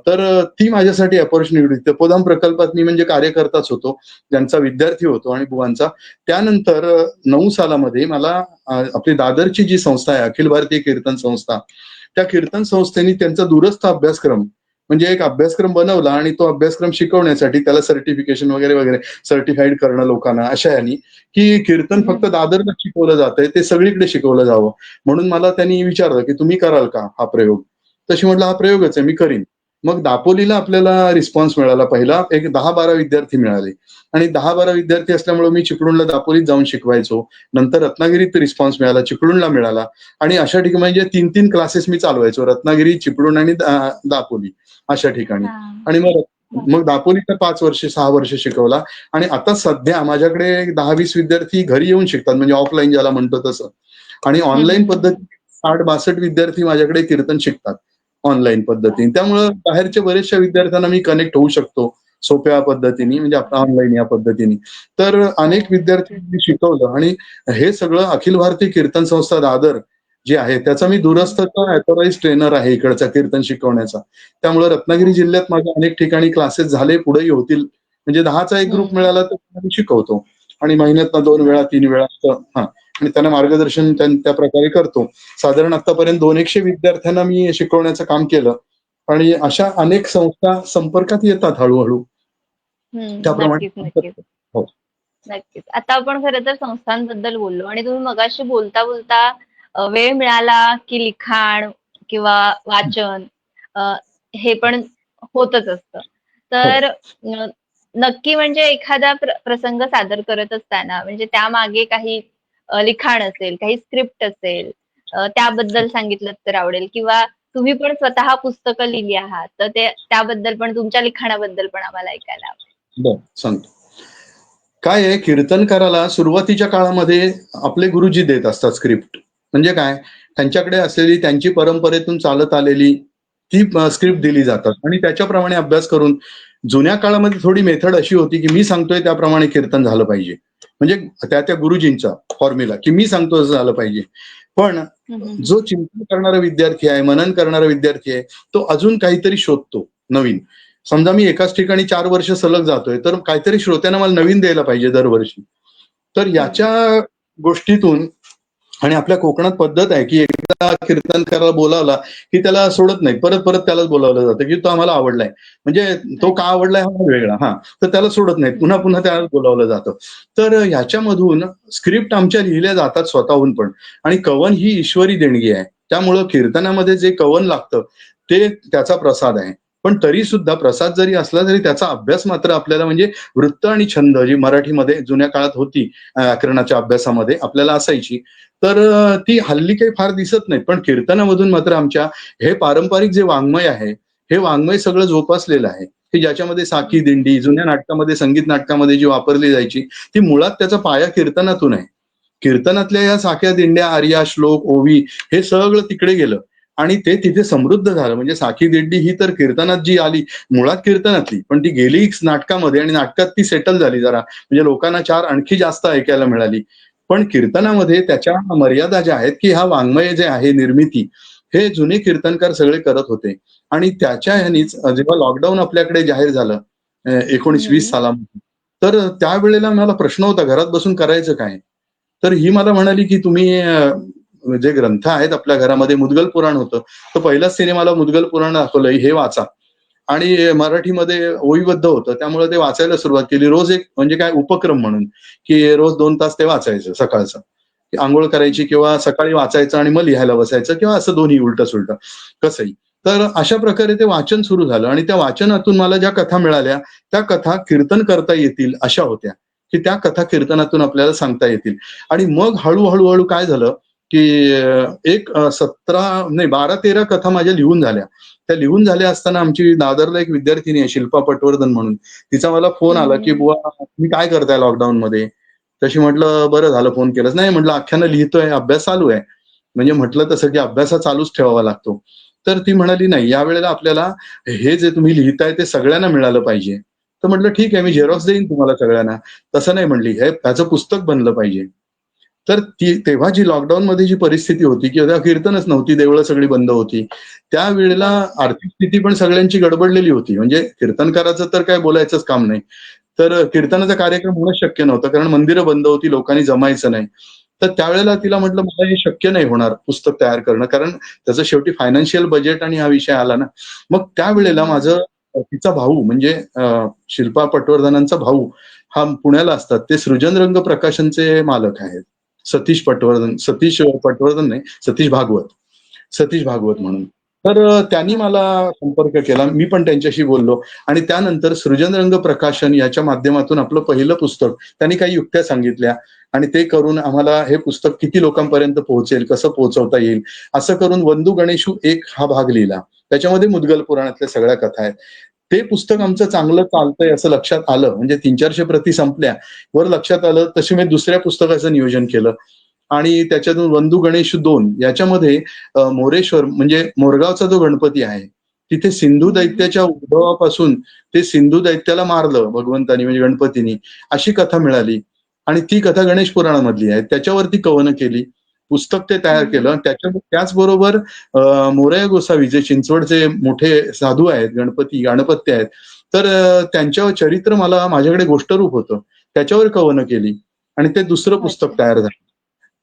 तर ती माझ्यासाठी अपॉर्च्युनिटी होती. तपोधन प्रकल्पात मी म्हणजे कार्यकर्ताच होतो. त्यांचा विद्यार्थी होतो आणि बुवांचा. त्यानंतर 9 सालामध्ये मला आपली दादरची जी संस्था आहे, अखिल भारतीय कीर्तन संस्था, त्या कीर्तन संस्थेने त्यांचा दूरस्थ अभ्यासक्रम, म्हणजे एक अभ्यासक्रम बनवला आणि तो अभ्यासक्रम शिकवण्यासाठी त्याला सर्टिफिकेशन वगैरे, वगैरे सर्टिफाईड करणं लोकांना अशा ह्यानी, की कीर्तन फक्त हं. दादरला शिकवलं जातंय, ते सगळीकडे शिकवलं जावं. म्हणून मला त्यांनी विचारलं, की "तुम्ही कराल का हा प्रयोग?" तशी म्हटलं, "हा प्रयोगच आहे, मी करीन." मग दापोलीला आपल्याला रिस्पॉन्स मिळाला पहिला. एक 10-12 विद्यार्थी मिळाले आणि 10-12 विद्यार्थी असल्यामुळे मी चिपळूणला, दापोलीत जाऊन शिकवायचो. नंतर रत्नागिरीत रिस्पॉन्स मिळाला, चिपळूणला मिळाला आणि अशा ठिकाणी म्हणजे 3-3 क्लासेस मी चालवायचो. रत्नागिरी, चिपळूण आणि दापोली अशा ठिकाणी. हां. आणि मग दापोलीचा 5 वर्ष, 6 वर्ष शिकवला आणि आता सध्या माझ्याकडे 10-20 विद्यार्थी घरी येऊन शिकतात, म्हणजे ऑफलाईन ज्याला म्हणतो तसं. आणि हं, ऑनलाईन हं, हं. पद्धतीने 60-62 विद्यार्थी माझ्याकडे कीर्तन शिकतात ऑनलाईन पद्धतीने. त्यामुळं बाहेरच्या बऱ्याचशा विद्यार्थ्यांना मी कनेक्ट होऊ शकतो सोप्या पद्धतीने, म्हणजे आपलं ऑनलाईन या पद्धतीने. तर हो, अनेक नक्कीच. विद्यार्थ्यांनी शिकवलं आणि हे सगळं अखिल भारतीय कीर्तन संस्था दादर जी आहे, त्याचा मी हं. दूरस्थचा ऑथराइज्ड ट्रेनर आहे इकडचा कीर्तन शिकवण्याचा. त्यामुळे रत्नागिरी हां. जिल्ह्यात माझे अनेक ठिकाणी क्लासेस झाले, पुढेही होतील. म्हणजे 10चा एक ग्रुप हं. मिळाला तर मी शिकवतो आणि महिन्यातनं 2 वेळा, नक्की. 3 वेळा असं. हां. आणि त्यांना मार्गदर्शन त्या प्रकारे करतो. साधारण आतापर्यंत 200 विद्यार्थ्यांना मी शिकवण्याचं काम केलं आणि अशा अनेक संस्था संपर्कात येतात हळूहळू. त्याप्रमाणे नक्कीच, काम नक्कीच. करतो. हो. नक्कीच. आता आपण खरं तर संस्थांबद्दल बोललो आणि तुम्ही मगाशी बोलता वेळ मिळाला की लिखाण किंवा वाचन अ, हे पण होतच असतं. हो. तर नक्की म्हणजे एखादा प्रसंग सादर करत असताना म्हणजे त्यामागे काही लिखाण असेल, काही स्क्रिप्ट असेल त्याबद्दल सांगितलत तर आवडेल किंवा तुम्ही पण स्वतः पुस्तकं लिहिली आहात, तर त्याबद्दल पण तुमच्या लिखाणाबद्दल पण आम्हाला ऐकायला आवडेल. बरं, सांगतो. काय आहे, कीर्तनकाराला सुरुवातीच्या काळामध्ये आपले गुरुजी देत असतात स्क्रिप्ट. म्हणजे काय, त्यांच्याकडे असलेली त्यांची परंपरेतून चालत आलेली ती स्क्रिप्ट हं, दिली जातात आणि त्याच्याप्रमाणे अभ्यास करून जुन्या काळामध्ये थोडी मेथड अशी होती, की मी सांगतोय त्याप्रमाणे कीर्तन झालं पाहिजे. म्हणजे त्या गुरुजींचा फॉर्म्युला, की मी सांगतो असं झालं पाहिजे. पण हं, हं, हं. जो चिंतन करणारा विद्यार्थी आहे, मनन करणारा विद्यार्थी आहे, तो अजून काहीतरी शोधतो नवीन. समजा मी एकाच ठिकाणी 4 वर्ष सलग जातोय, तर काहीतरी श्रोत्यांना मला नवीन द्यायला पाहिजे दरवर्षी. तर हं. याच्या गोष्टीतून आणि आपल्या कोकणात पद्धत आहे, की एकदा कीर्तनकाराला बोलावला, की त्याला सोडत नाहीत. परत-परत त्यालाच बोलावलं जातं, की तो आम्हाला आवडलाय. म्हणजे तो का अच्छा. आवडलाय हा भाग वेगळा. हां, तर त्याला सोडत नाहीत. हं, पुन्हा-पुन्हा त्याला बोलावलं जातं. तर ह्याच्यामधून स्क्रिप्ट आमच्या लिहिल्या जातात स्वतःहून पण आणि कवन ही ईश्वरी देणगी आहे. त्यामुळं कीर्तनामध्ये जे कवन लागतं, ते त्याचा प्रसाद आहे. पण तरी सुद्धा प्रसाद जरी असला तरी त्याचा अभ्यास मात्र आपल्याला म्हणजे वृत्त आणि छंद जी मराठीमध्ये जुन्या काळात होती व्याकरणाच्या अभ्यासामध्ये आपल्याला असायची. तर ती हल्ली काही फार दिसत नाही. पण कीर्तनामधून मात्र आमच्या हे पारंपरिक जे वाङ्मय आहे, हे वाङ्मय सगळं जोपासलेलं आहे, की ज्याच्यामध्ये साकी हं. दिंडी जुन्या नाटकामध्ये, संगीत नाटकामध्ये जी वापरली जायची, ती मुळात त्याचा पाया कीर्तनातून आहे. कीर्तनातल्या या साक्या, दिंड्या, आर्या, श्लोक, ओवी हे सगळं तिकडे गेलं आणि ते तिथे समृद्ध झालं. म्हणजे साकी दिंडी ही तर कीर्तनात जी आली, मुळात कीर्तनातली, पण ती गेली नाटकामध्ये आणि नाटकात ती सेटल झाली जरा. म्हणजे लोकांना 4 आणखी जास्त ऐकायला मिळाली. पण कीर्तनामध्ये त्याच्या मर्यादा ज्या आहेत, की हा वाङ्मय जे आहे निर्मिती, हे जुने कीर्तनकार सगळे करत होते आणि त्याच्या ह्यानीच जेव्हा लॉकडाऊन आपल्याकडे जाहीर झालं 19-20 हं. सालामध्ये, तर त्यावेळेला मला प्रश्न होता घरात बसून करायचं काय? तर ही मला म्हणाली, की तुम्ही जे ग्रंथ आहेत आपल्या घरामध्ये मुद्गल पुराण होतं. तर पहिल्याच तिने मला मुद्गल पुराण दाखवलं, हे वाचा. आणि मराठीमध्ये ओवीबद्ध होतं. त्यामुळे ते वाचायला सुरुवात केली. रोज एक म्हणजे काय उपक्रम म्हणून, की रोज 2 तास ते वाचायचं सकाळचं. अंघोळ करायची किंवा सकाळी वाचायचं आणि मग लिहायला बसायचं किंवा असं दोन्ही उलटं-सुलटं कसंही. तर अशा प्रकारे ते वाचन सुरू झालं आणि त्या वाचनातून मला ज्या कथा मिळाल्या, त्या कथा कीर्तन करता येतील अशा होत्या, की त्या कथा कीर्तनातून आपल्याला सांगता येतील. आणि मग हळू काय झालं, की 17 नाही 12-13 कथा माझ्या लिहून झाल्या. त्या लिहून झाल्या असताना आमची दादरला एक विद्यार्थिनी आहे शिल्पा पटवर्धन म्हणून. तिचा मला फोन हं, आला, हं, की हं. "बुवा तुम्ही काय करताय लॉकडाऊनमध्ये?" तशी म्हटलं, "बरं झालं फोन केलास." "नाही," म्हटलं, "आख्यानं लिहितोय, अभ्यास चालू आहे." म्हणजे म्हटलं तसं, की अभ्यास चालूच ठेवावा लागतो. तर ती म्हणाली, "नाही, यावेळेला आपल्याला हे जे तुम्ही लिहिताय ते सगळ्यांना मिळालं पाहिजे." तर म्हटलं, "ठीक आहे, मी हं, झेरॉक्स देईन तुम्हाला सगळ्यांना." "तसं नाही," म्हणली, "हे त्याचं पुस्तक बनलं पाहिजे." तर तेव्हा जी लॉकडाऊनमध्ये जी परिस्थिती होती किंवा तेव्हा कीर्तनच नव्हती, देवळं सगळी बंद होती. त्यावेळेला बरोबर. आर्थिक स्थिती पण सगळ्यांची गडबडलेली होती. म्हणजे कीर्तनकाराचं तर काय बोलायचंच काम नाही. तर हं. कीर्तनाचा कार्यक्रम होणं शक्य नव्हतं कारण मंदिरं बंद होती, लोकांनी जमायचं नाही. तर त्यावेळेला तिला म्हटलं, "मला हे शक्य नाही होणार पुस्तक तयार करणं." कारण त्याचं शेवटी फायनान्शियल बजेट आणि हा विषय आला ना. मग हं, त्यावेळेला हं, हं. माझं तिचा भाऊ म्हणजे शिल्पा पटवर्धनांचा भाऊ हा पुण्याला असतात. ते सृजन रंग प्रकाशनचे मालक आहेत. सतीश पटवर्धन नाही, सतीश भागवत म्हणून. तर त्यांनी हां. मला संपर्क केला. मी पण त्यांच्याशी बोललो आणि त्यानंतर सृजन रंग प्रकाशन याच्या माध्यमातून आपलं पहिलं पुस्तक त्यांनी काही युक्त्या सांगितल्या आणि ते करून आम्हाला हे पुस्तक किती लोकांपर्यंत पोहोचेल, कसं पोहोचवता येईल, असं करून वंदू गणेशू 1 हा भाग लिहिला. त्याच्यामध्ये मुद्गल पुराणातल्या सगळ्या कथा आहेत. ते पुस्तक हं, आमचं हं, हं. चांगलं चालतंय असं लक्षात आलं. म्हणजे 300-400 प्रती संपल्या. वर लक्षात आलं तशी मी दुसऱ्या पुस्तकाचं नियोजन केलं आणि त्याच्यातून वंदू गणेश 2 याच्यामध्ये मोरेश्वर म्हणजे मोरगावचा जो गणपती आहे, तिथे सिंधू हं, हं, हं. दैत्याच्या उद्भवापासून ते सिंधू दैत्याला मारलं भगवंतानी म्हणजे गणपतीनी, अशी कथा मिळाली आणि ती कथा गणेश पुराणामधली आहे. त्याच्यावरती कवनं केली. पुस्तक ते तयार हं, हं. केलं. त्याचबरोबर मोरया गोसावी जे चिंचवडचे मोठे साधू आहेत, गाणपत्य आहेत. तर त्यांच्यावर चरित्र मला माझ्याकडे गोष्टरूप होतं. त्याच्यावर कवनं केली आणि ते दुसरं पुस्तक अच्छा. तयार झालं.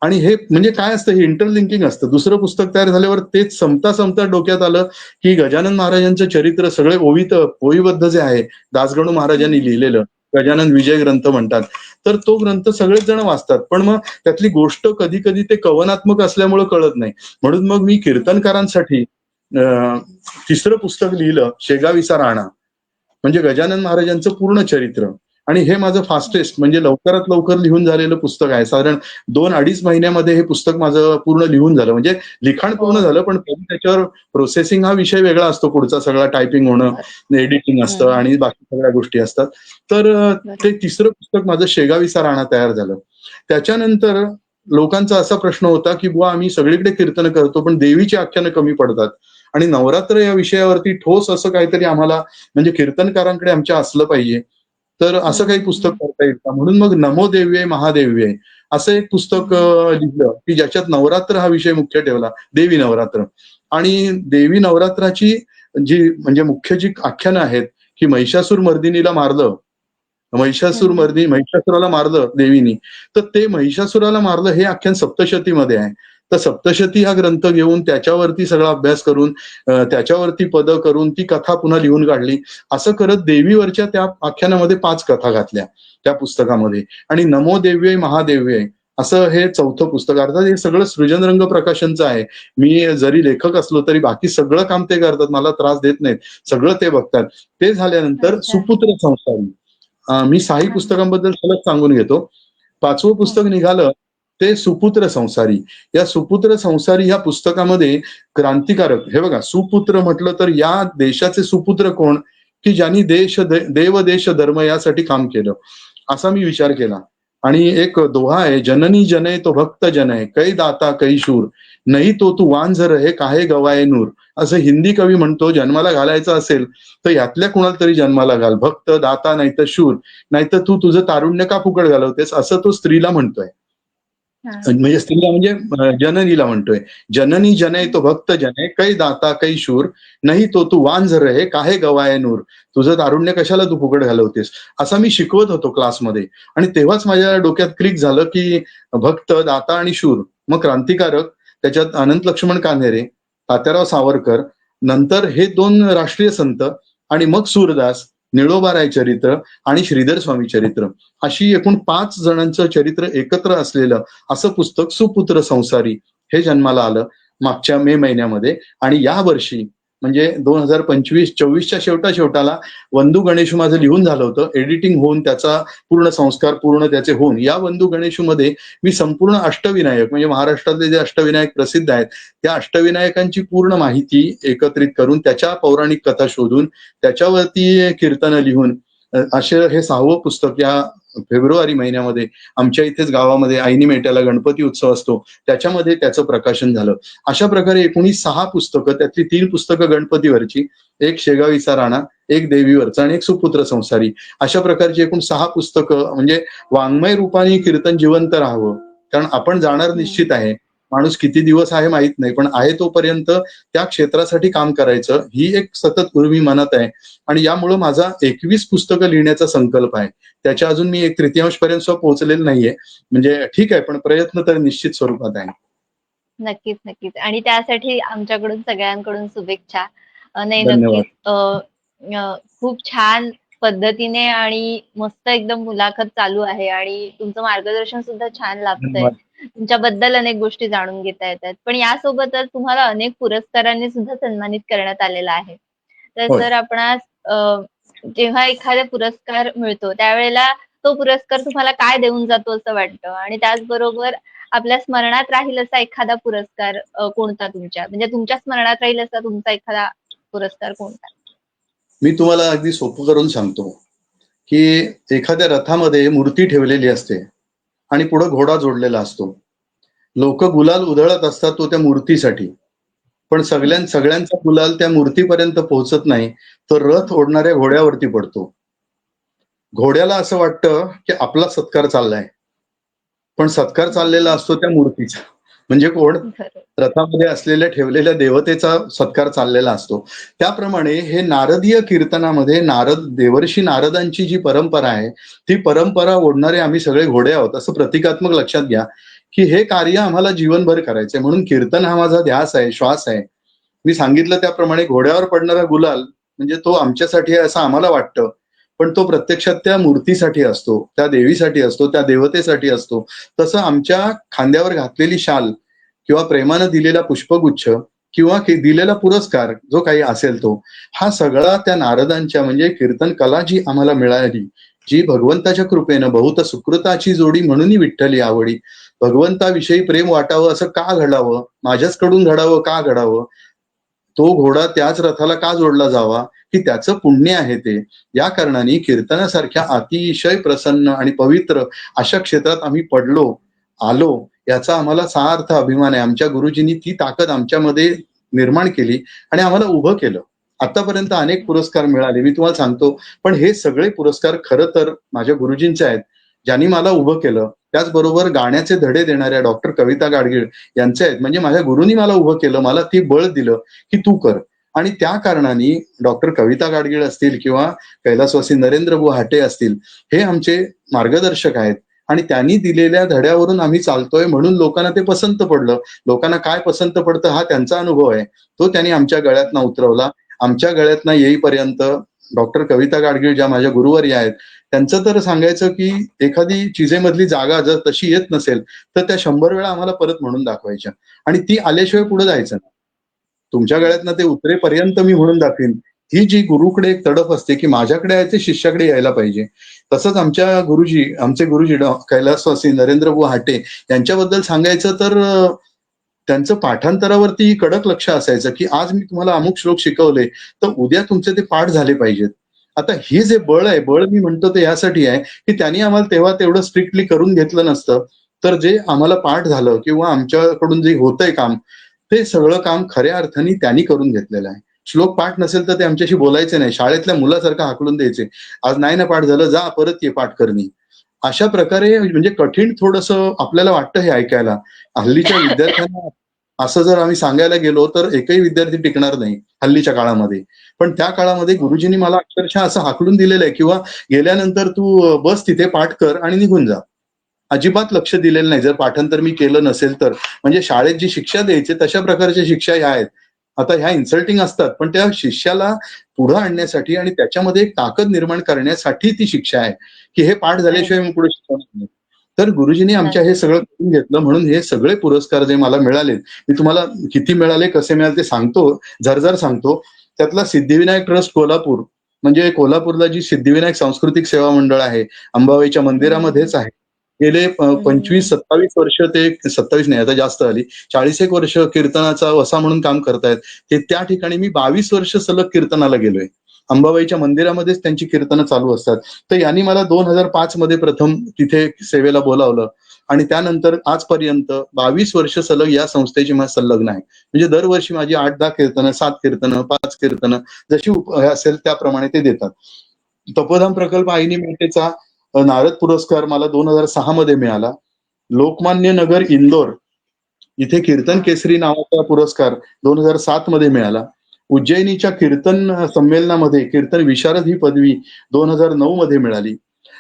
आणि हे म्हणजे काय असतं, हे इंटरलिंकिंग असतं. दुसरं पुस्तक तयार झाल्यावर तेच संपता डोक्यात आलं, की गजानन महाराजांचं चरित्र सगळे ओवीबद्ध जे आहे, दासगणू महाराजांनी लिहिलेलं, गजानन विजय ग्रंथ म्हणतात. तर तो ग्रंथ सगळेच जण वाचतात. पण मग त्यातली गोष्ट कधी कधी ते कवनात्मक असल्यामुळे कळत नाही. म्हणून मग मी कीर्तनकारांसाठी तिसरं पुस्तक लिहिलं, शेगावीचा राणा. म्हणजे गजानन महाराजांचं पूर्ण चरित्र. आणि हे माझं फास्टेस्ट म्हणजे लवकरात लवकर लिहून झालेलं पुस्तक आहे. साधारण 2-2.5 महिन्यामध्ये हे पुस्तक माझं पूर्ण लिहून झालं. म्हणजे लिखाण पूर्ण झालं, पण त्याच्यावर प्रोसेसिंग हा विषय वेगळा असतो. पुढचा सगळा टायपिंग होणं, एडिटिंग असतं आणि बाकी सगळ्या गोष्टी असतात. तर ते तिसरं पुस्तक माझं शेगावीचा राणा तयार झालं. त्याच्यानंतर लोकांचा असा प्रश्न होता, की बुवा आम्ही सगळीकडे कीर्तन करतो, पण देवीची आख्यानं कमी पडतात आणि नवरात्र या विषयावरती ठोस असं काहीतरी आम्हाला म्हणजे कीर्तनकारांकडे आमच्या असलं पाहिजे. तर असं काही पुस्तक करता येईल का? म्हणून मग नमो देव्ये महादेव्ये असं एक पुस्तक लिहिलं, की ज्याच्यात नवरात्र हा विषय मुख्य ठेवला, देवी नवरात्र. आणि देवी नवरात्राची जी म्हणजे मुख्य जी आख्यानं आहेत, की महिषासूर मर्दिनीला मारलं, महिषासुराला मारलं देवीनी. तर ते महिषासुराला मारलं हे आख्यान सप्तशतीमध्ये आहे. तर सप्तशती हा ग्रंथ घेऊन त्याच्यावरती सगळा अभ्यास करून त्याच्यावरती पदं करून ती कथा पुन्हा लिहून काढली. असं करत देवीवरच्या त्या आख्यानामध्ये 5 कथा घातल्या त्या पुस्तकामध्ये. आणि नमो देव्ये महादेव्ये असं हे चौथं पुस्तक. अर्थात हे सगळं सृजनरंग प्रकाशनचं आहे. मी जरी लेखक असलो तरी बाकी सगळं काम ते करतात, मला त्रास देत नाहीत, सगळं ते बघतात. ते झाल्यानंतर सुपुत्र संसारी, मी 6 पुस्तकांबद्दल सलग सांगून घेतो. 5वं पुस्तक निघालं ते सुपुत्र संसारी. या सुपुत्र संसारी या पुस्तकामध्ये क्रांतिकारक, हे बघा सुपुत्र म्हटलं तर या देशाचे सुपुत्र कोण, की ज्यांनी देव देश धर्म यासाठी काम केलं, असा मी विचार केला. आणि एक दोहा आहे, जननी जनय तो भक्त जनय, कै दाता कै शूर, नाही तो तू वांझ रहे काहे गवाये नूर. असं हिंदी कवी म्हणतो, जन्माला घालायचं असेल तर यातल्या कुणाला तरी जन्माला घाल, भक्त दाता नाही तर शूर, नाहीतर तू तुझं तारुण्य का फुकट घालवतेस, असं तो स्त्रीला म्हणतोय. म्हणजे स्त्रीला म्हणजे जननीला म्हणतोय, जननी जनय तो भक्त जनय, कै दाता कै शूर, नाही तो तू वांझ रहे काहे गवाये नूर. तुझं तारुण्य कशाला तू फुकट घालवतेस, असा मी शिकवत होतो क्लासमध्ये. आणि तेव्हाच माझ्या डोक्यात क्लिक झालं, की भक्त दाता आणि शूर, मग क्रांतिकारक, त्याच्यात अनंत लक्ष्मण कान्हेरे, तात्याराव सावरकर, नंतर हे 2 राष्ट्रीय संत, आणि मग सूरदास, निळोबाराय चरित्र आणि श्रीधर स्वामी चरित्र, अशी एकूण 5 जणांचं चरित्र एकत्र असलेलं असं पुस्तक सुपुत्र संसारी हे जन्माला आलं मागच्या मे महिन्यामध्ये. आणि या वर्षी म्हणजे 2025-24च्या शेवटाला वंदू गणेशू माझं लिहून झालं होतं, एडिटिंग होऊन त्याचा पूर्ण संस्कार पूर्ण त्याचे होऊन या वंदू गणेशू मध्ये मी संपूर्ण अष्टविनायक म्हणजे महाराष्ट्रातले जे अष्टविनायक प्रसिद्ध आहेत त्या अष्टविनायकांची पूर्ण माहिती एकत्रित करून, त्याच्या पौराणिक कथा शोधून, त्याच्यावरती कीर्तनं लिहून असे हे 6वं पुस्तक या फेब्रुवारी महिन्यामध्ये आमच्या इथेच गावामध्ये आईनी मेट्याला गणपती उत्सव असतो, त्याच्यामध्ये त्याचं प्रकाशन झालं. अशा प्रकारे एकूण 6 पुस्तकं, त्यातली 3 पुस्तकं गणपतीवरची, एक शेगावीचा राणा, एक देवीवरचा आणि एक सुपुत्र संसारी, अशा प्रकारची एकूण 6 पुस्तकं. म्हणजे वाङ्मय रूपाने कीर्तन जिवंत राहावं, कारण आपण जाणार निश्चित आहे, माणूस किती दिवस आहे माहित नाही, पण आहे तोपर्यंत त्या क्षेत्रासाठी काम करायचं ही एक सतत उर्मी मनात आहे. आणि यामुळं माझा 21 पुस्तकं लिहिण्याचा संकल्प आहे. त्याच्या अजून मी 1/3 पर्यंत पोहोचलेलं नाहीये, म्हणजे ठीक आहे, पण प्रयत्न तर निश्चित स्वरूपात आहे. नक्कीच, नक्कीच. आणि त्यासाठी आमच्याकडून सगळ्यांकडून शुभेच्छा. नाही, धन्यवाद. नक्कीच. खूप छान पद्धतीने आणि मस्त एकदम मुलाखत चालू आहे आणि तुमचं मार्गदर्शन सुद्धा छान लाभतंय. धन्यवाद. तुमच्याबद्दल अनेक गोष्टी जाणून घेता येतात. पण यासोबतच तुम्हाला अनेक पुरस्कारांनी सुद्धा सन्मानित करण्यात आलेलं आहे. तर होय. जर आपणास जेव्हा एखादा पुरस्कार मिळतो त्यावेळेला तो पुरस्कार तुम्हाला काय देऊन जातो असं वाटतं? आणि त्याचबरोबर आपल्या स्मरणात राहील असा एखादा पुरस्कार कोणता तुमच्या? म्हणजे तुमच्या स्मरणात राहील असा तुमचा एखादा पुरस्कार कोणता? मी तुम्हाला अगदी सोपं करून सांगतो, की एखाद्या रथामध्ये मूर्ती ठेवलेली असते आणि पुढे घोडा जोडलेला असतो. लोक गुलाल उधळत असतात तो त्या मूर्तीसाठी, पण सगळ्यांचा गुलाल त्या मूर्तीपर्यंत पोहोचत नाही, तर रथ ओढणाऱ्या घोड्यावरती पडतो. घोड्याला असं वाटतं की आपला सत्कार चाललाय, पण सत्कार चाललेला असतो त्या मूर्तीचा. म्हणजे कोण? बरोबर. रथामध्ये असलेल्या ठेवलेल्या देवतेचा सत्कार चाललेला असतो. त्याप्रमाणे हे नारदीय कीर्तनामध्ये देवर्षी नारदांची जी परंपरा आहे, ती परंपरा ओढणारे आम्ही सगळे घोडे आहोत, असं प्रतिकात्मक लक्षात घ्या. की हे कार्य आम्हाला जीवनभर करायचंय. म्हणून कीर्तन हा माझा ध्यास आहे, श्वास आहे. मी सांगितलं त्याप्रमाणे घोड्यावर पडणारा गुलाल म्हणजे तो आमच्यासाठी आहे असं आम्हाला वाटतं. पण तो प्रत्यक्षात त्या मूर्तीसाठी असतो, त्या देवीसाठी असतो, त्या देवतेसाठी असतो. तसं आमच्या खांद्यावर घातलेली शाल किंवा प्रेमानं दिलेला पुष्पगुच्छ किंवा दिलेला पुरस्कार जो काही असेल तो, हा सगळा त्या नारदांच्या म्हणजे कीर्तन कला जी आम्हाला मिळाली, जी भगवंताच्या कृपेनं बहुत सुकृताची जोडी म्हणूनही विठ्ठली आवडी. भगवंताविषयी प्रेम वाटावं असं का घडावं? माझ्याचकडून घडावं का घडावं? तो घोडा त्याच रथाला का जोडला जावा? की त्याचं पुण्य आहे ते. या कारणाने कीर्तनासारख्या अतिशय प्रसन्न आणि पवित्र अशा क्षेत्रात आम्ही पडलो, आलो याचा आम्हाला सार्थ अभिमान आहे. आमच्या गुरुजींनी ती ताकद आमच्यामध्ये निर्माण केली आणि आम्हाला उभं केलं. आतापर्यंत अनेक पुरस्कार मिळाले मी तुम्हाला सांगतो. पण हे सगळे पुरस्कार खरं तर माझ्या गुरुजींचे आहेत. ज्यांनी मला उभं केलं. त्याचबरोबर गाण्याचे धडे देणाऱ्या डॉक्टर कविता गाडगीळ यांचे आहेत. म्हणजे माझ्या गुरूंनी मला उभं केलं. मला ती बळ दिलं, की तू कर. आणि त्या कारणाने डॉक्टर कविता गाडगीळ असतील किंवा कैलासवासी नरेंद्र हाटे असतील, हे आमचे मार्गदर्शक आहेत. आणि त्यांनी दिलेल्या धड्यावरून आम्ही चालतोय म्हणून लोकांना ते पसंत पडलं. लोकांना काय पसंत पडतं हा त्यांचा अनुभव आहे. तो त्यांनी आमच्या गळ्यातनं उतरवला. आमच्या गळ्यातनं येईपर्यंत डॉक्टर कविता गाडगीळ ज्या माझ्या गुरुवर्या आहेत, त्यांचं तर सांगायचं की एखादी चिजेमधली जागा जर तशी येत नसेल, तर त्या 100 वेळा आम्हाला परत म्हणून दाखवायच्या. आणि ती आल्याशिवाय पुढे जायचं नाही. तुमच्या गळ्यातनं ते उतरेपर्यंत मी म्हणून दाखवीन. ही जी गुरुकडे एक तडफ असते, की माझ्याकडे आहे ते शिष्याकडे यायला पाहिजे. तसंच आमच्या गुरुजी, आमचे गुरुजी कैलासवासी नरेंद्र हाटे यांच्याबद्दल सांगायचं तर त्यांचं पाठांतरावरती कडक लक्ष असायचं, की आज मी तुम्हाला अमुक श्लोक शिकवले, तर उद्या तुमचे ते पाठ झाले पाहिजेत. आता हे जे बळ आहे, बळ मी म्हणतो ते यासाठी आहे, की त्यांनी आम्हाला तेव्हा तेवढं स्ट्रिक्टली करून घेतलं नसतं, तर जे आम्हाला पाठ झालं किंवा आमच्याकडून जे होतंय काम, ते सगळं काम खऱ्या अर्थाने त्यांनी करून घेतलेलं आहे. श्लोक पाठ नसेल तर ते आमच्याशी बोलायचे नाही. शाळेतल्या मुलासारखं हाकलून द्यायचे. आज नाही ना पाठ झालं, जा परत ये पाठ करणी. अशा प्रकारे म्हणजे कठीण थोडंसं आपल्याला वाटतं हे ऐकायला. हल्लीच्या विद्यार्थ्यांना असं जर आम्ही सांगायला गेलो तर एकही विद्यार्थी टिकणार नाही हल्लीच्या काळामध्ये. पण त्या काळामध्ये गुरुजींनी मला अक्षरशः असं हाकलून दिलेलं आहे किंवा गेल्यानंतर तू बस तिथे पाठ कर आणि निघून जा. अजिबात लक्ष दिलेलं नाही. जर पाठांतर मी केलं नसेल तर. म्हणजे शाळेत जी शिक्षा द्यायची तशा प्रकारच्या शिक्षा ह्या आहेत. आता ह्या इन्सल्टिंग असतात, पण त्या शिष्याला पुढं आणण्यासाठी आणि त्याच्यामध्ये एक ताकद निर्माण करण्यासाठी ती शिक्षा आहे, की हे पाठ झाल्याशिवाय मी पुढे शिकवणार नाही. तर गुरुजींनी आमच्या हे सगळं करून घेतलं म्हणून हे सगळे पुरस्कार जे मला मिळालेत, मी तुम्हाला किती मिळाले, कसे मिळाले ते सांगतो, झरझर सांगतो. त्यातला सिद्धिविनायक ट्रस्ट कोल्हापूर, म्हणजे कोल्हापूरला जी सिद्धिविनायक सांस्कृतिक सेवा मंडळ आहे, अंबाबाईच्या मंदिरामध्येच आहे. गेले 25-27 वर्ष ते 27 नाही आता जास्त झाली. 40 एक वर्ष कीर्तनाचा वसा म्हणून काम करतायत. ते त्या ठिकाणी मी 22 वर्ष सलग कीर्तनाला गेलोय. अंबाबाईच्या मंदिरामध्येच त्यांची कीर्तनं चालू असतात. तर यांनी मला 2005 मध्ये प्रथम तिथे सेवेला बोलावलं आणि त्यानंतर आजपर्यंत 22 वर्ष सलग या संस्थेची संलग्न आहे. म्हणजे दरवर्षी माझी 8-10 कीर्तनं, 7 कीर्तनं, 5 कीर्तनं जशी हे असेल त्याप्रमाणे ते देतात. तपोधाम प्रकल्प आईनी मेटेचा नारद पुरस्कार मला 2006 मध्ये मिळाला. लोकमान्य नगर इंदोर इथे कीर्तन केसरी नावाचा पुरस्कार 2007 मध्ये मिळाला. उज्जैनीच्या कीर्तन संमेलनामध्ये कीर्तन विशारद ही पदवी 2009 मध्ये मिळाली.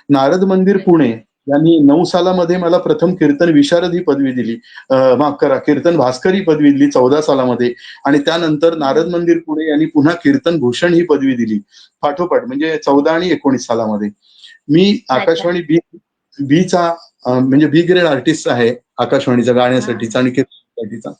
नारद मंदिर पुणे यांनी 9 सालामध्ये मला प्रथम कीर्तन विशारद ही पदवी दिली. माफ करा, कीर्तन भास्कर ही पदवी दिली 14 सालामध्ये आणि त्यानंतर नारद मंदिर पुणे यांनी पुन्हा कीर्तन भूषण ही पदवी दिली. पाठोपाठ म्हणजे 14 आणि 19 सालामध्ये. मी आकाशवाणी बीचा म्हणजे बी ग्रेड आर्टिस्ट आहे आकाशवाणीचा गाण्यासाठीचा आणि कीर्तनासाठीचा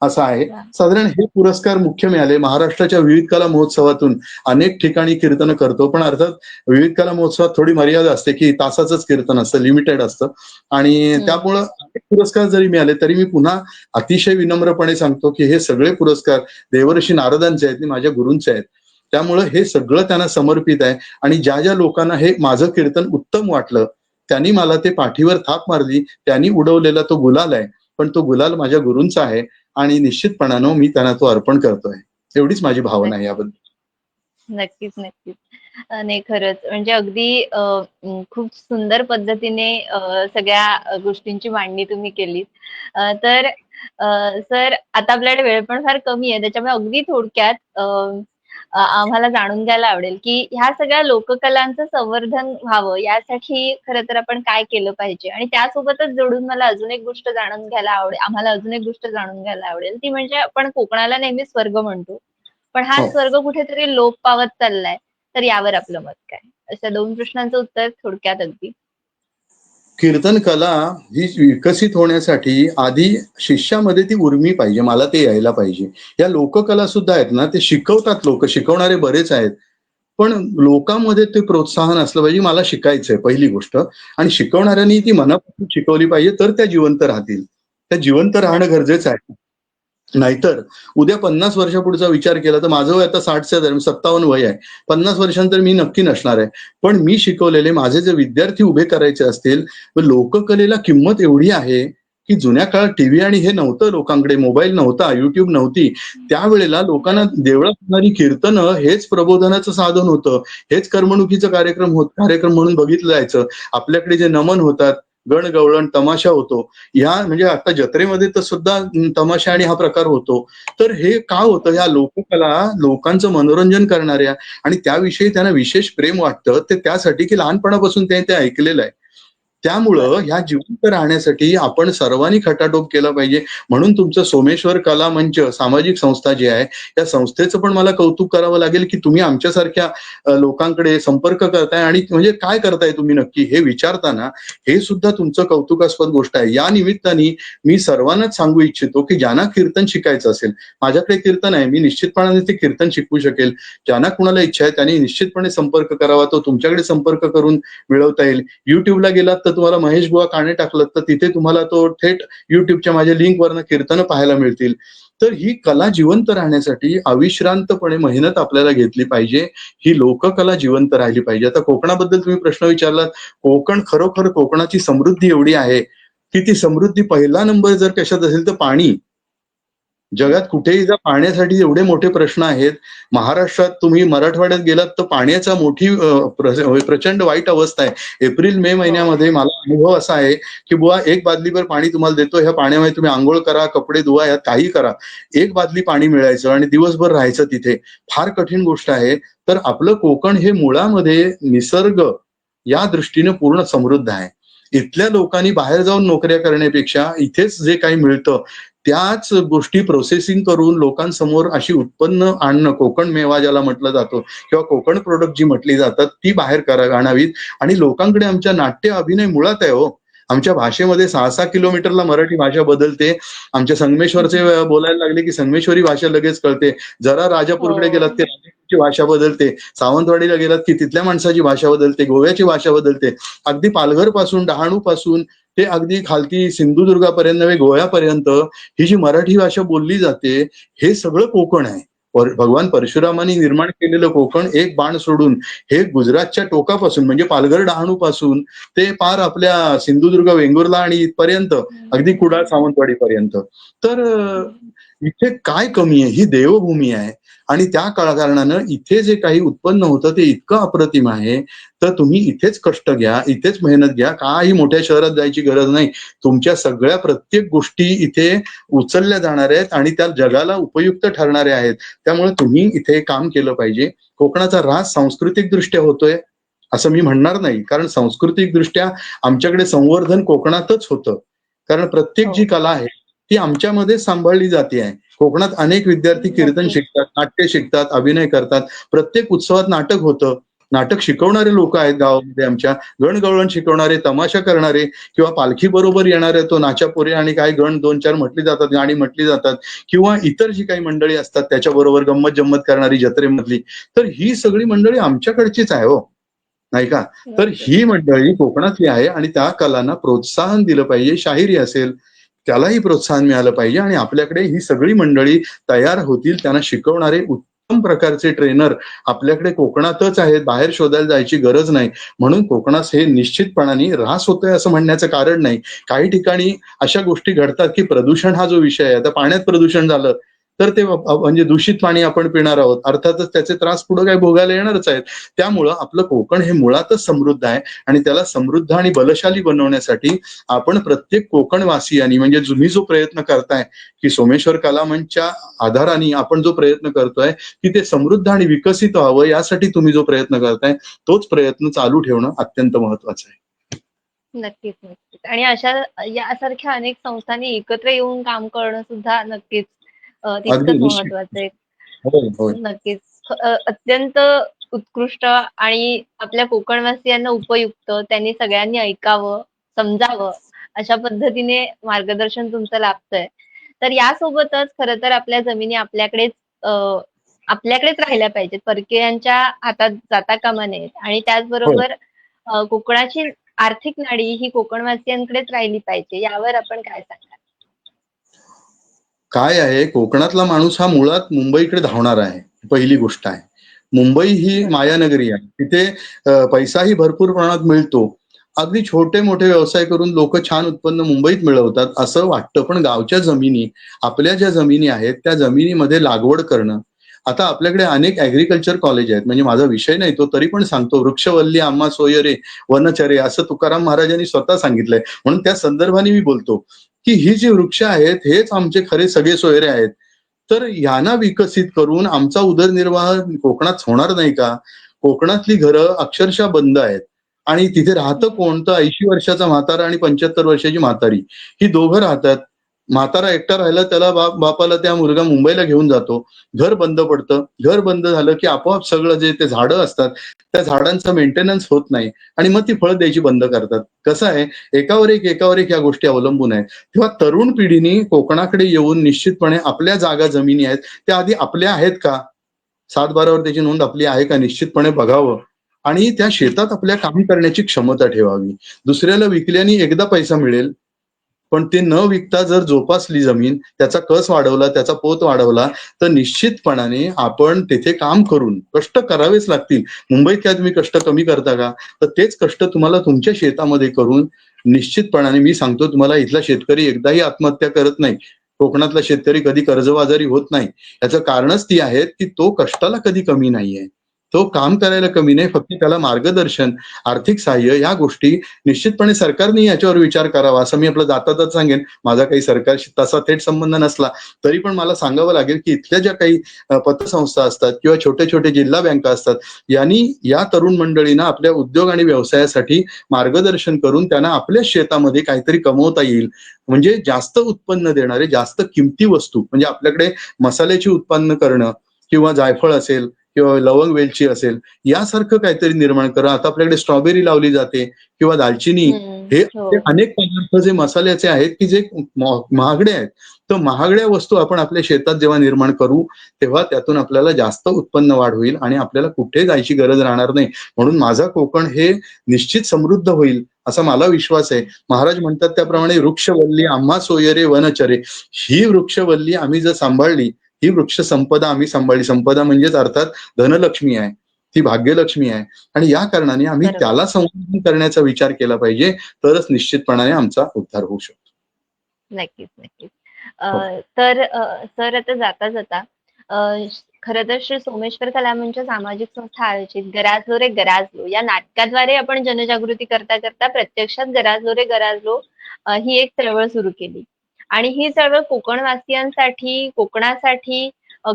असा आहे. साधारण हे पुरस्कार मुख्य मिळाले. महाराष्ट्राच्या विविध कला महोत्सवातून अनेक ठिकाणी कीर्तन करतो, पण अर्थात विविध कला महोत्सवात थोडी मर्यादा असते की तासाचंच कीर्तन असतं, लिमिटेड असतं आणि त्यामुळं अनेक पुरस्कार जरी मिळाले तरी मी पुन्हा अतिशय विनम्रपणे सांगतो की हे सगळे पुरस्कार देवर्षी नारदांचे आहेत, माझ्या गुरूंचे आहेत. त्यामुळं हे सगळं त्यांना समर्पित आहे आणि ज्या ज्या लोकांना हे माझं कीर्तन उत्तम वाटलं त्यांनी मला ते पाठीवर थाप मारली, त्यांनी उडवलेला तो गुलाल आहे. पण तो गुलाल माझ्या गुरूंचा आहे आणि निश्चितपणानं मी त्यांना तो अर्पण करतोय. एवढीच माझी भावना आहे याबद्दल. नक्कीच, नक्कीच. नाही खरंच म्हणजे अगदी खूप सुंदर पद्धतीने सगळ्या गोष्टींची मांडणी तुम्ही केलीत. तर सर आता आपल्याकडे वेळ पण फार कमी आहे त्याच्यामुळे अगदी थोडक्यात आम्हाला जाणून घ्यायला आवडेल, की ह्या सगळ्या लोककलांचं संवर्धन व्हावं यासाठी खरं तर आपण काय केलं पाहिजे? आणि त्यासोबतच जोडून मला अजून एक गोष्ट जाणून घ्यायला आवडेल आम्हाला अजून एक गोष्ट जाणून घ्यायला आवडेल, ती म्हणजे आपण कोकणाला नेहमी स्वर्ग म्हणतो. पण हा हो. स्वर्ग कुठेतरी लोप पावत चाललाय. तर यावर आपलं मत काय? अशा 2 प्रश्नांचं उत्तर थोडक्यात अगदी. कीर्तन कला ही विकसित होण्यासाठी आधी शिष्यामध्ये ती उर्मी पाहिजे. मला ते यायला पाहिजे. या लोककला सुद्धा आहेत ना, ते शिकवतात लोकं, शिकवणारे बरेच आहेत. पण लोकांमध्ये ते प्रोत्साहन असलं पाहिजे, मला शिकायचंय पहिली गोष्ट आणि शिकवणाऱ्यांनी ती मनापासून शिकवली पाहिजे, तर त्या जिवंत राहतील. त्या जिवंत राहणं नक्कीच. गरजेचं आहे. नाहीतर उद्या 50 वर्षापुढचा विचार केला तर माझं वय आता 60च्या दरम्यान 57 वय आहे. 50 वर्षानंतर मी नक्की नसणार आहे. पण मी शिकवलेले माझे जे विद्यार्थी उभे करायचे असतील, तर लोककलेला किंमत एवढी आहे, की जुन्या काळात टीव्ही आणि हे नव्हतं लोकांकडे, मोबाईल नव्हता, YouTube नव्हती. त्यावेळेला लोकांना बरोबर. देवळात होणारी कीर्तनं हेच प्रबोधनाचं साधन होतं. हेच करमणुकीचं कार्यक्रम म्हणून बघितलं जायचं. आपल्याकडे जे नमन होतात, गण-गवळण, तमाशा होतो. ह्या म्हणजे आता जत्रेमध्ये तर सुद्धा तमाशा आणि हा प्रकार होतो. तर हे का होतं? ह्या लोककला लोकांचं मनोरंजन करणाऱ्या आणि त्याविषयी त्यांना विशेष प्रेम वाटतं, ते त्यासाठी की लहानपणापासून ते ते ऐकलेलं आहे. त्यामुळं बरोबर. ह्या जिवंत राहण्यासाठी आपण सर्वांनी खटाटोप केला पाहिजे. म्हणून तुमचं सोमेश्वर कला मंच सामाजिक संस्था जी आहे, त्या संस्थेचं पण मला कौतुक करावं लागेल, की तुम्ही आमच्यासारख्या लोकांकडे संपर्क करताय आणि म्हणजे काय करताय तुम्ही नक्की हे विचारताना हे सुद्धा तुमचं कौतुकास्पद गोष्ट आहे. या निमित्ताने मी सर्वांनाच सांगू इच्छितो, की ज्यांना कीर्तन शिकायचं असेल, माझ्याकडे कीर्तन आहे, मी निश्चितपणाने ते कीर्तन शिकवू शकेल. ज्यांना कुणाला इच्छा आहे त्यांनी निश्चितपणे संपर्क करावा. तो तुमच्याकडे संपर्क करून मिळवता येईल. YouTubeला गेलात तर तुम्हाला महेश बुवा काणे टाकलत तर तिथे तुम्हाला तो थेट YouTubeच्या माझ्या लिंकवरनं कीर्तनं पाहायला मिळतील. तर ही कला जिवंत राहण्यासाठी अविश्रांतपणे मेहनत आपल्याला घेतली पाहिजे. ही लोककला जिवंत राहिली पाहिजे. आता कोकणाबद्दल तुम्ही प्रश्न विचारलात. कोकण खरोखर कोकणाची समृद्धी एवढी आहे, की ती समृद्धी पहिला नंबर जर कशात असेल तर पाणी. जगात हं. कुठेही जा पाण्यासाठी एवढे मोठे प्रश्न आहेत. महाराष्ट्रात तुम्ही मराठवाड्यात गेलात तर पाण्याचा मोठी प्रचंड वाईट अवस्था आहे. एप्रिल-मे हो. महिन्यामध्ये मला अनुभव असा आहे, की बुवा 1 बादलीभर पाणी तुम्हाला देतो. ह्या पाण्यामध्ये तुम्ही अंघोळ करा, कपडे धुवा, यात काहीही करा. 1 बादली पाणी मिळायचं आणि दिवसभर राहायचं तिथे. फार कठीण गोष्ट आहे. तर आपलं कोकण हे मुळामध्ये निसर्ग या दृष्टीने पूर्ण समृद्ध आहे. इथल्या लोकांनी बाहेर जाऊन नोकऱ्या करण्यापेक्षा इथेच जे काही मिळतं त्याच गोष्टी प्रोसेसिंग करून लोकांसमोर अशी उत्पन्न आणणं, कोकण मेवा ज्याला म्हटलं जातं किंवा कोकण प्रॉडक्ट जी म्हटली जातात, ती बाहेर आणावीत आणि लोकांकडे आमच्या नाट्य अभिनय मुळात आहे हो. आमच्या भाषेमध्ये 6-6 किलोमीटरला मराठी भाषा बदलते. आमच्या संगमेश्वरचे बोलायला लागले, की संगमेश्वरी भाषा लगेच कळते. जरा राजापूरकडे गेलात, हो. की राजापूरची भाषा बदलते. सावंतवाडीला गेलात, की तिथल्या माणसाची भाषा बदलते. गोव्याची भाषा बदलते. अगदी पालघरपासून, डहाणूपासून ते अगदी खालती सिंधुदुर्गापर्यंत नव्हे गोव्यापर्यंत ही जी मराठी भाषा बोलली जाते, हे सगळं कोकण आहे. भगवान परशुरामांनी निर्माण केलेलं कोकण एक बाण सोडून हे गुजरातच्या टोकापासून म्हणजे पालघर डहाणूपासून ते पार आपल्या सिंधुदुर्ग, वेंगुर्ला आणि इथपर्यंत अगदी कुडाळ, सावंतवाडीपर्यंत. तर इथे काय कमी आहे? ही देवभूमी आहे आणि त्या कारणानं इथे जे काही उत्पन्न होतं ते इतकं अप्रतिम आहे, तर तुम्ही इथेच कष्ट घ्या, इथेच मेहनत घ्या. काही मोठ्या शहरात जायची गरज नाही. तुमच्या सगळ्या प्रत्येक गोष्टी इथे उचलल्या जाणार आहेत आणि त्या जगाला उपयुक्त ठरणाऱ्या आहेत. त्यामुळे तुम्ही इथे काम केलं पाहिजे. कोकणाचा ऱ्हास सांस्कृतिकदृष्ट्या होतोय, असं मी म्हणणार नाही. कारण सांस्कृतिकदृष्ट्या आमच्याकडे संवर्धन कोकणातच होतं. कारण प्रत्येक हो. जी कला आहे, ती आमच्यामध्येच सांभाळली जाते आहे. कोकणात अनेक विद्यार्थी कीर्तन नक्कीच. शिकतात, नाट्य शिकतात, अभिनय करतात. प्रत्येक उत्सवात नाटक होतं. नाटक शिकवणारे लोकं आहेत गावामध्ये आमच्या. गण-गवळण शिकवणारे, तमाशा करणारे किंवा पालखी बरोबर येणारे तो नाच्यापोरे आणि काही गण 2-4 म्हटली जातात, गाणी म्हटली जातात किंवा इतर जी काही मंडळी असतात त्याच्याबरोबर गंमत-जंमत करणारी जत्रेमधली. तर ही सगळी मंडळी आमच्याकडचीच आहे हो, नाही का? तर नक्कीच. ही मंडळी कोकणातली आहे आणि त्या कलांना प्रोत्साहन दिलं पाहिजे. शाहिरी असेल, त्यालाही प्रोत्साहन मिळालं पाहिजे आणि आपल्याकडे ही सगळी मंडळी तयार होतील. त्यांना शिकवणारे उत्तम प्रकारचे ट्रेनर आपल्याकडे कोकणातच आहेत. बाहेर शोधायला जायची गरज नाही. म्हणून कोकणास हे निश्चितपणाने ऱ्हास होतोय असं म्हणण्याचं कारण नाही. काही ठिकाणी अशा गोष्टी घडतात, की प्रदूषण हा जो विषय आहे, आता पाण्यात प्रदूषण झालं, तर ते म्हणजे दूषित पाणी आपण पिणार आहोत. अर्थातच त्याचे त्रास पुढे काय भोगायला येणारच आहेत. त्यामुळं आपलं कोकण हे मुळातच समृद्ध आहे आणि त्याला समृद्ध आणि बलशाली बनवण्यासाठी आपण प्रत्येक कोकणवासियांनी म्हणजे तुम्ही जो प्रयत्न करताय की सोमेश्वर कला मंचच्या आधाराने आपण जो प्रयत्न करतोय की ते समृद्ध आणि विकसित व्हावं, यासाठी तुम्ही जो प्रयत्न करताय तोच प्रयत्न चालू ठेवणं अत्यंत महत्वाचं आहे. नक्कीच, नक्कीच. आणि अशा यासारख्या अनेक संस्थांनी एकत्र येऊन काम करणं सुद्धा नक्कीच अगदी तितकंच निश्चित. महत्वाचं आहे. होय होय. नक्कीच. अत्यंत उत्कृष्ट आणि आपल्या कोकणवासियांना उपयुक्त, त्यांनी सगळ्यांनी ऐकावं, समजावं अशा पद्धतीने मार्गदर्शन तुमचं लाभतंय. तर यासोबतच खरं तर आपल्या जमिनी अ, आपल्याकडेच राहिल्या पाहिजेत. परकीयांच्या हातात जाता कामा नयेत आणि होय. त्याचबरोबर कोकणाची आर्थिक नाडी ही कोकणवासियांकडेच राहिली पाहिजे. यावर आपण काय सांगाल? काय आहे, कोकणातला माणूस हा मुळात मुंबईकडे धावणारा आहे. पहिली गोष्ट आहे. मुंबई ही बरोबर. मायानगरी आहे. तिथे पैसाही भरपूर प्रमाणात मिळतो. अगदी छोटे-मोठे व्यवसाय करून लोकं छान उत्पन्न मुंबईत मिळवतात असं वाटतं. पण गावच्या जमिनी, आपल्या ज्या जमिनी आहेत, त्या जमिनीमध्ये लागवड करणं. आता आपल्याकडे अनेक ॲग्रीकल्चर कॉलेज आहेत. म्हणजे माझा विषय नाही तो, तरी पण सांगतो. वृक्षवल्ली आम्हा सोयरे वनचरे असं तुकाराम महाराजांनी स्वतः सांगितलंय. म्हणून त्या संदर्भाने मी बोलतो. की ही जी वृक्ष आहेत हेच आमचे खरे सगळे सोयरे आहेत. तर यांना विकसित करून आमचा उदरनिर्वाह कोकणात होणार नाही का? कोकणातली घरं अक्षरशः बंद आहेत आणि तिथे राहतं हं. कोण? तर 80 वर्षाचा म्हातारा आणि 75 वर्षाची म्हातारी. ही दोघं राहतात. म्हातारा एकटा राहिला, त्याला बापाला त्या मुलगा मुंबईला घेऊन जातो. घर बंद पडतं. घर बंद झालं की आपोआप सगळं जे ते झाडं असतात, त्या झाडांचं मेंटेनन्स होत नाही आणि मग ती फळं द्यायची बंद करतात. कसं आहे, एकावर एक या गोष्टी अवलंबून आहेत. तेव्हा तरुण पिढीने कोकणाकडे येऊन निश्चितपणे आपल्या जागा जमिनी आहेत, त्या आधी आपल्या आहेत का? 7/12वर त्याची नोंद आपली आहे का? निश्चितपणे बघावं आणि त्या शेतात आपल्या काम करण्याची क्षमता ठेवावी. दुसऱ्याला विकल्याने एकदा पैसा मिळेल, पण ते न विकता जर जोपासली जमीन, त्याचा कस वाढवला, त्याचा पोत वाढवला, तर निश्चितपणाने आपण तिथे काम करून कष्ट करावेच लागतील. मुंबईत काय तुम्ही कष्ट कमी करता का? तर तेच कष्ट तुम्हाला तुमच्या शेतामध्ये करून निश्चितपणाने मी सांगतो तुम्हाला, इथला शेतकरी एकदाही आत्महत्या करत नाही. कोकणातला शेतकरी कधी कर्जबाजारी होत नाही. याचं कारणच ती आहेत, की तो कष्टाला कधी कमी नाहीये. तो काम करायला कमी नाही, फक्त त्याला मार्गदर्शन, आर्थिक सहाय्य या गोष्टी निश्चितपणे सरकारने याच्यावर विचार करावा, असं मी आपलं जाता-जाता सांगेन. माझा काही सरकारशी तसा थेट संबंध नसला, तरी पण मला सांगावं लागेल, की इथल्या ज्या काही पतसंस्था असतात किंवा छोटे-छोटे जिल्हा बँका असतात, यांनी या तरुण मंडळींना आपल्या उद्योग आणि व्यवसायासाठी मार्गदर्शन करून त्यांना आपल्याच शेतामध्ये काहीतरी कमवता येईल. म्हणजे जास्त उत्पन्न देणारे, जास्त किमती वस्तू म्हणजे आपल्याकडे मसाल्याची उत्पन्न करणं किंवा जायफळ असेल किंवा लवंग वेलची असेल, यासारखं काहीतरी निर्माण करा. आता आपल्याकडे स्ट्रॉबेरी लावली जाते किंवा दालचिनी, हं. हे हो. असे अनेक पदार्थ जे मसाल्याचे आहेत, की जे महागडे आहेत. तर महागड्या वस्तू आपण आपल्या शेतात जेव्हा निर्माण करू, तेव्हा त्यातून आपल्याला जास्त उत्पन्न वाढ होईल आणि आपल्याला कुठे जायची गरज राहणार नाही. म्हणून माझं कोकण हे निश्चित समृद्ध होईल, असा मला विश्वास आहे. महाराज म्हणतात त्याप्रमाणे वृक्षवल्ली आम्हा सोयरे वनचरे. ही वृक्षवल्ली आम्ही जर सांभाळली, ही वृक्ष संपदा आम्ही सांभाळली. संपदा म्हणजेच अर्थात धनलक्ष्मी आहे. ती भाग्यलक्ष्मी आहे आणि या कारणाने आम्ही बरोबर. त्याला संवर्धन करण्याचा विचार केला पाहिजे. तरच निश्चितपणाने आमचा उद्धार होऊ शकतो. नक्कीच, नक्कीच. हो. सर आता जाता-जाता खरं तर श्री सोमेश्वर कला मंच सामाजिक संस्था आयोजित "गराजलो रे गराजलो" या नाटकाद्वारे आपण जनजागृती करता प्रत्यक्षात "गराजलो रे गराजलो" ही एक चळवळ सुरू केली. आणि ही चळवळ कोकणवासियांसाठी, कोकणासाठी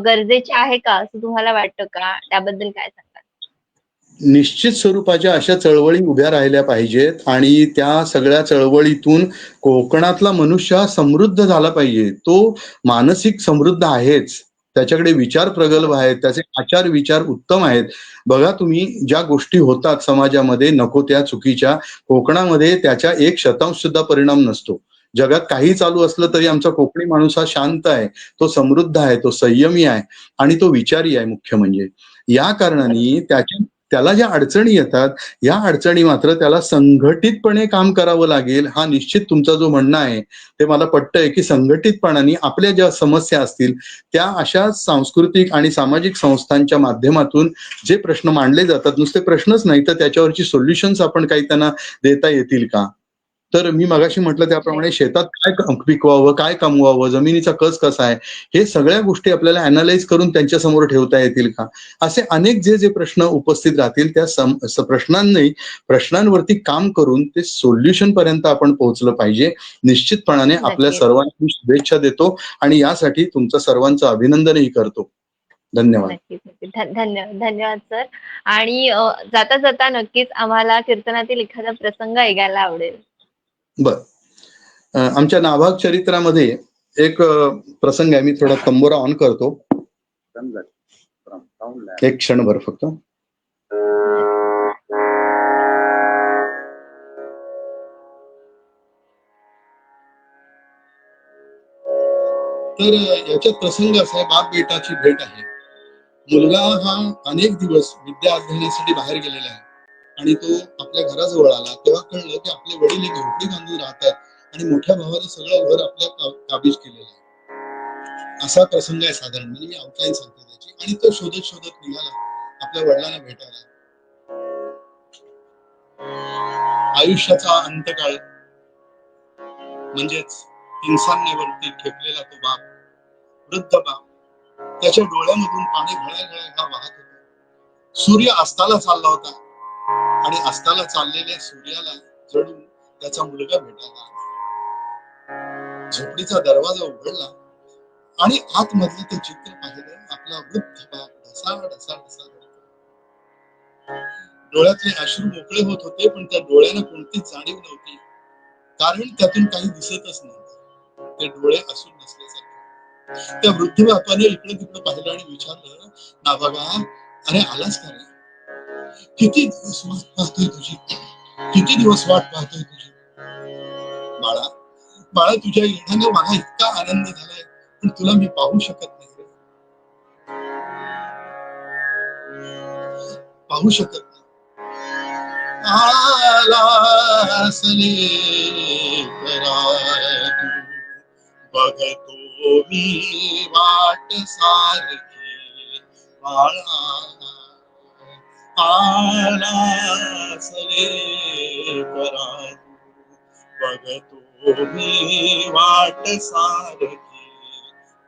गरजेची आहे का, असं तुम्हाला वाटतं का? त्याबद्दल काय सांगाल? निश्चित स्वरूपाच्या अशा चळवळी उभ्या राहिल्या पाहिजेत आणि त्या सगळ्या चळवळीतून कोकणातला मनुष्य हा समृद्ध झाला पाहिजे. तो मानसिक समृद्ध आहेच. त्याच्याकडे विचार प्रगल्भ बरोबर. आहेत. त्याचे आचार विचार उत्तम आहेत. बघा तुम्ही ज्या गोष्टी होतात समाजामध्ये नको त्या चुकीच्या, कोकणामध्ये त्याच्या 1% सुद्धा परिणाम नसतो. जगात काहीही चालू असलं तरी आमचा कोकणी माणूस हा शांत आहे. तो समृद्ध आहे, तो संयमी आहे आणि तो विचारी आहे मुख्य म्हणजे. या बरोबर. कारणाने त्याला ज्या अडचणी येतात, या अडचणी मात्र त्याला संघटितपणे काम करावं लागेल. हा निश्चित तुमचा जो म्हणणं आहे, ते मला पटतंय, की संघटितपणाने आपल्या ज्या समस्या असतील, त्या अशा सांस्कृतिक आणि सामाजिक संस्थांच्या माध्यमातून जे प्रश्न मांडले जातात, नुसते प्रश्नच नाही तर त्याच्यावरची सोल्युशन्स आपण काही त्यांना देता येतील का? तर मी मगाशी म्हटलं त्याप्रमाणे शेतात काय पिकवावं, काय कमवावं, जमिनीचा कस कसा आहे, हे सगळ्या गोष्टी आपल्याला अनालाइज करून त्यांच्या समोर ठेवता येतील का? असे अनेक जे प्रश्न उपस्थित राहतील त्या प्रश्नांवरती काम करून ते सोल्युशन पर्यंत आपण पोहोचलं पाहिजे. निश्चितपणाने आपल्या नक्कीच. सर्वांना शुभेच्छा देतो आणि यासाठी तुमचं सर्वांचं अभिनंदनही करतो. धन्यवाद. नक्कीच, नक्कीच. धन्यवाद सर. आणि जाता जाता नक्कीच आम्हाला कीर्तनातील एखादा प्रसंग ऐकायला आवडेल. बरं. आमच्या नाभाग चरित्रामध्ये एक प्रसंग आहे. मी थोडा तंबोरा ऑन करतो. एक क्षणभर फक्त. तर याच्यात प्रसंग असा आहे, बाप बेटाची भेट आहे. मुलगा हा अनेक दिवस विद्या अध्ययनासाठी बाहेर गेलेला आहे आणि तो आपल्या घराजवळ आला तेव्हा कळलं की आपले वडील एक झोपडी बांधून राहतात आणि मोठ्या भावाने सगळं घर आपल्या काबीज केलेलं आहे. असा प्रसंग आहे साधारण, म्हणजे मी आउटलाईन सांगतो त्याची. आणि तो शोधत शोधत निघाला आपल्या वडिलांना भेटायला. आयुष्याचा अंतकाळ म्हणजेच इंसान्यावरती ठेपलेला तो बाप, वृद्ध बाप, त्याच्या डोळ्यामधून पाणी घळा वाहत होतं. सूर्य अस्ताला चालला होता आणि अस्ताला चाललेल्या सूर्याला जडून त्याचा मुलगा भेटायला आला. झोपडीचा दरवाजा उघडला आणि आतमधलं ते चित्र पाहिलं. आपला वृद्ध बाप ढसा ढसा ढसा डोळ्यातले अश्रू मोकळे होत होते, पण त्या डोळ्यानं कोणतीच जाणीव नव्हती, कारण त्यातून काही दिसतच नव्हतं. ते डोळे असून नसल्यासारखे. त्या वृद्ध बापाने इकडे तिकडे पाहिलं आणि विचारलं, नाभागा, अरे आलास का रे? किती दिवस वाट पाहतोय तुझी, किती दिवस वाट पाहतोय तुझी. बाळा बाळा, तुझ्या येण्याने मला इतका आनंद झालाय, पण तुला मी पाहू शकत नाही रे, पाहू शकत नाही. आलास लेकरा बघतो मी वाट सारखी बाळा, आलास लेकरा बघतो मी वाट सारखी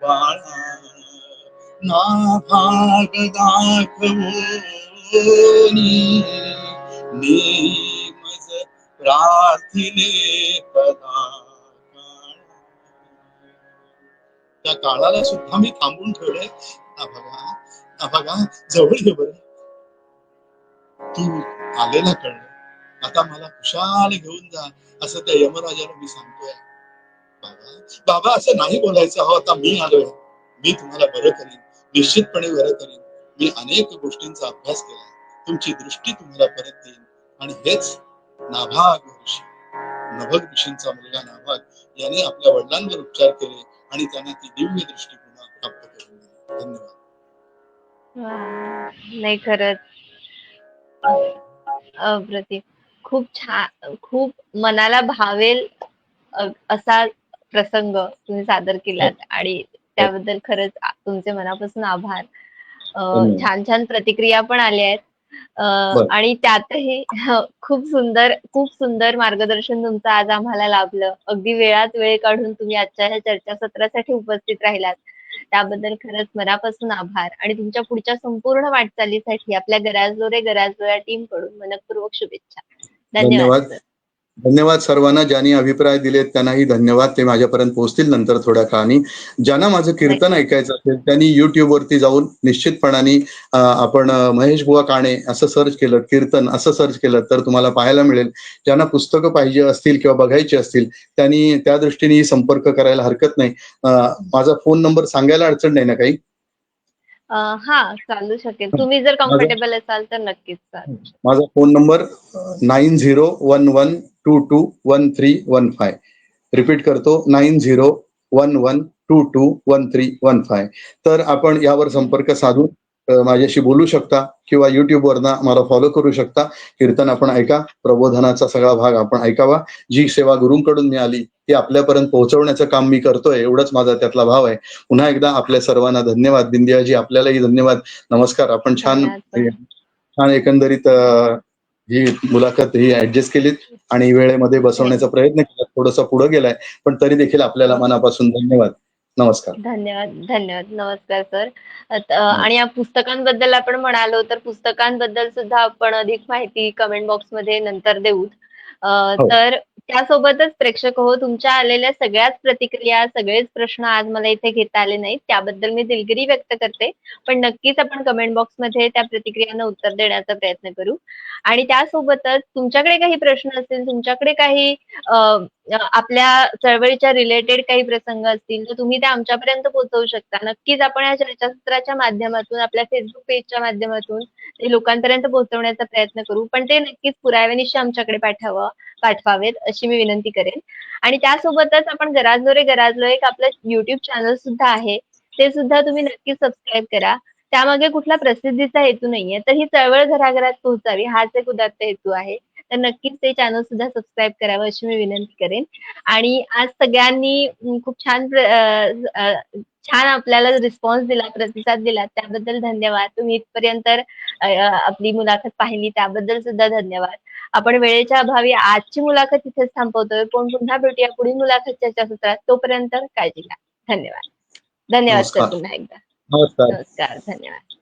बाळा, ना भाग दाखवून नेमज प्रार्थिले पदा. त्या काळाला सुद्धा मी थांबून ठेवलंय. नाभागा, जवळ ये बरं, तू आलेला कळलं, आता मला खुशाल घेऊन जा, असं त्या यमराजाला मी सांगतोय. बाबा असं नाही बोलायचं. हो, आता मी आलोय, मी तुम्हाला बरं करीन, निश्चितपणे बरं करीन. मी अनेक गोष्टींचा अभ्यास केला, तुमची दृष्टी तुम्हाला परत देईन. आणि हेच नाभाग ऋषी, नभग ऋषींचा मुलगा नाभाग याने आपल्या वडिलांवर उपचार केले आणि त्यांना ती दिव्य दृष्टी पुन्हा प्राप्त करून दिली. धन्यवाद. नाही, खरंच अप्रतिम. खूप छान, खूप मनाला भावेल असा प्रसंग तुम्ही सादर केलात आणि त्याबद्दल खरंच तुमचे मनापासून आभार. छान छान प्रतिक्रिया पण आल्या आहेत. आणि त्यातही खूप सुंदर मार्गदर्शन तुमचं आज आम्हाला लाभलं. अगदी वेळात वेळ काढून तुम्ही आजच्या ह्या चर्चासत्रासाठी उपस्थित राहिलात. त्याबद्दल खरंच मनापासून आभार आणि तुमच्या पुढच्या संपूर्ण वाटचालीसाठी आपल्या गराजोरे टीम कडून मनःपूर्वक शुभेच्छा. धन्यवाद सर. धन्यवाद सर्वांना. ज्यांनी अभिप्राय दिलेत त्यांनाही धन्यवाद. ते माझ्यापर्यंत पोहोचतील नंतर थोड्या काळाने. ज्यांना माझं कीर्तन ऐकायचं असेल त्यांनी YouTube वरती जाऊन निश्चितपणाने आपण महेश बुवा काणे असं सर्च केलं, कीर्तन असं सर्च केलं तर तुम्हाला पाहायला मिळेल. ज्यांना पुस्तकं पाहिजे असतील किंवा बघायची असतील त्यांनी त्या दृष्टीने संपर्क करायला हरकत नाही. माझा फोन नंबर सांगायला अडचण नाही ना काही? हा, चालू शकेल. तुम्ही जर कम्फर्टेबल असाल तर नक्कीच चालेल. माझा फोन नंबर 9011221315. रिपीट करतो, 9011221315. तर आपण यावर संपर्क साधून माझ्याशी बोलू शकता किंवा YouTube वरनं मला फॉलो करू शकता. कीर्तन आपण ऐका, प्रबोधनाचा सगळा भाग आपण ऐकावा. जी सेवा गुरूंकडून मिळाली ती आपल्यापर्यंत पोहोचवण्याचं काम मी करतोय, एवढंच माझा त्यातला भाव आहे. पुन्हा एकदा आपल्या सर्वांना धन्यवाद. बिंदियाजी, आपल्यालाही धन्यवाद. नमस्कार. आपण छान एकंदरीत ही मुलाखत ही ऍडजस्ट केलीत आणि वेळेमध्ये बसवण्याचा प्रयत्न केला. थोडासा पुढे गेलाय, पण तरी देखील आपल्याला मनापासून धन्यवाद. नमस्कार. धन्यवाद, धन्यवाद. नमस्कार सर. आणि या पुस्तकांबद्दल आपण म्हणालो तर पुस्तकांबद्दल सुद्धा आपण अधिक माहिती कमेंट बॉक्समध्ये नंतर देऊ. हो. तर त्यासोबतच प्रेक्षक हो, तुमच्या आलेल्या सगळ्याच प्रतिक्रिया, सगळेच प्रश्न आज मला इथे घेता आले नाहीत. त्याबद्दल मी दिलगिरी व्यक्त करते. पण नक्कीच आपण कमेंट बॉक्समध्ये त्या प्रतिक्रियांना उत्तर देण्याचा प्रयत्न करू. आणि त्यासोबतच तुमच्याकडे काही प्रश्न असतील, तुमच्याकडे काही अ, आपल्या चळवळीच्या रिलेटेड काही प्रसंग असतील तर तुम्ही ते आमच्यापर्यंत पोहोचवू शकता. नक्कीच आपण या चर्चासत्राच्या माध्यमातून, आपल्या फेसबुक पेजच्या माध्यमातून ते लोकांपर्यंत पोहोचवण्याचा प्रयत्न करू. पण ते नक्कीच पुराव्यानिशी आमच्याकडे पाठवावेत अशी मी विनंती करेन. आणि त्यासोबतच आपण गराजलो रे गराजलो एक आपलं YouTube चॅनल सुद्धा आहे. ते सुद्धा तुम्ही नक्कीच सबस्क्राईब करा. त्यामागे कुठला प्रसिद्धीचा हेतू नाहीये. तर ही चळवळ घराघरात पोहोचावी हाच एक उदात्त हेतू आहे. तर नक्कीच ते चॅनल सुद्धा सबस्क्राईब करावं अशी मी विनंती करेन. आणि आज सगळ्यांनी खूप छान छान आपल्याला रिस्पॉन्स दिला, प्रतिसाद दिला त्याबद्दल धन्यवाद. तुम्ही इथपर्यंत आपली मुलाखत पाहिली त्याबद्दल सुद्धा धन्यवाद. आपण वेळेच्या अभावी आजची मुलाखत इथेच थांबवतोय. पण पुन्हा भेटूया पुढील मुलाखत चर्चासत्रात. तोपर्यंत काळजी घ्या. धन्यवाद. धन्यवाद सर नमस्कार. पुन्हा एकदा. नमस्कार. नमस्कार. धन्यवाद.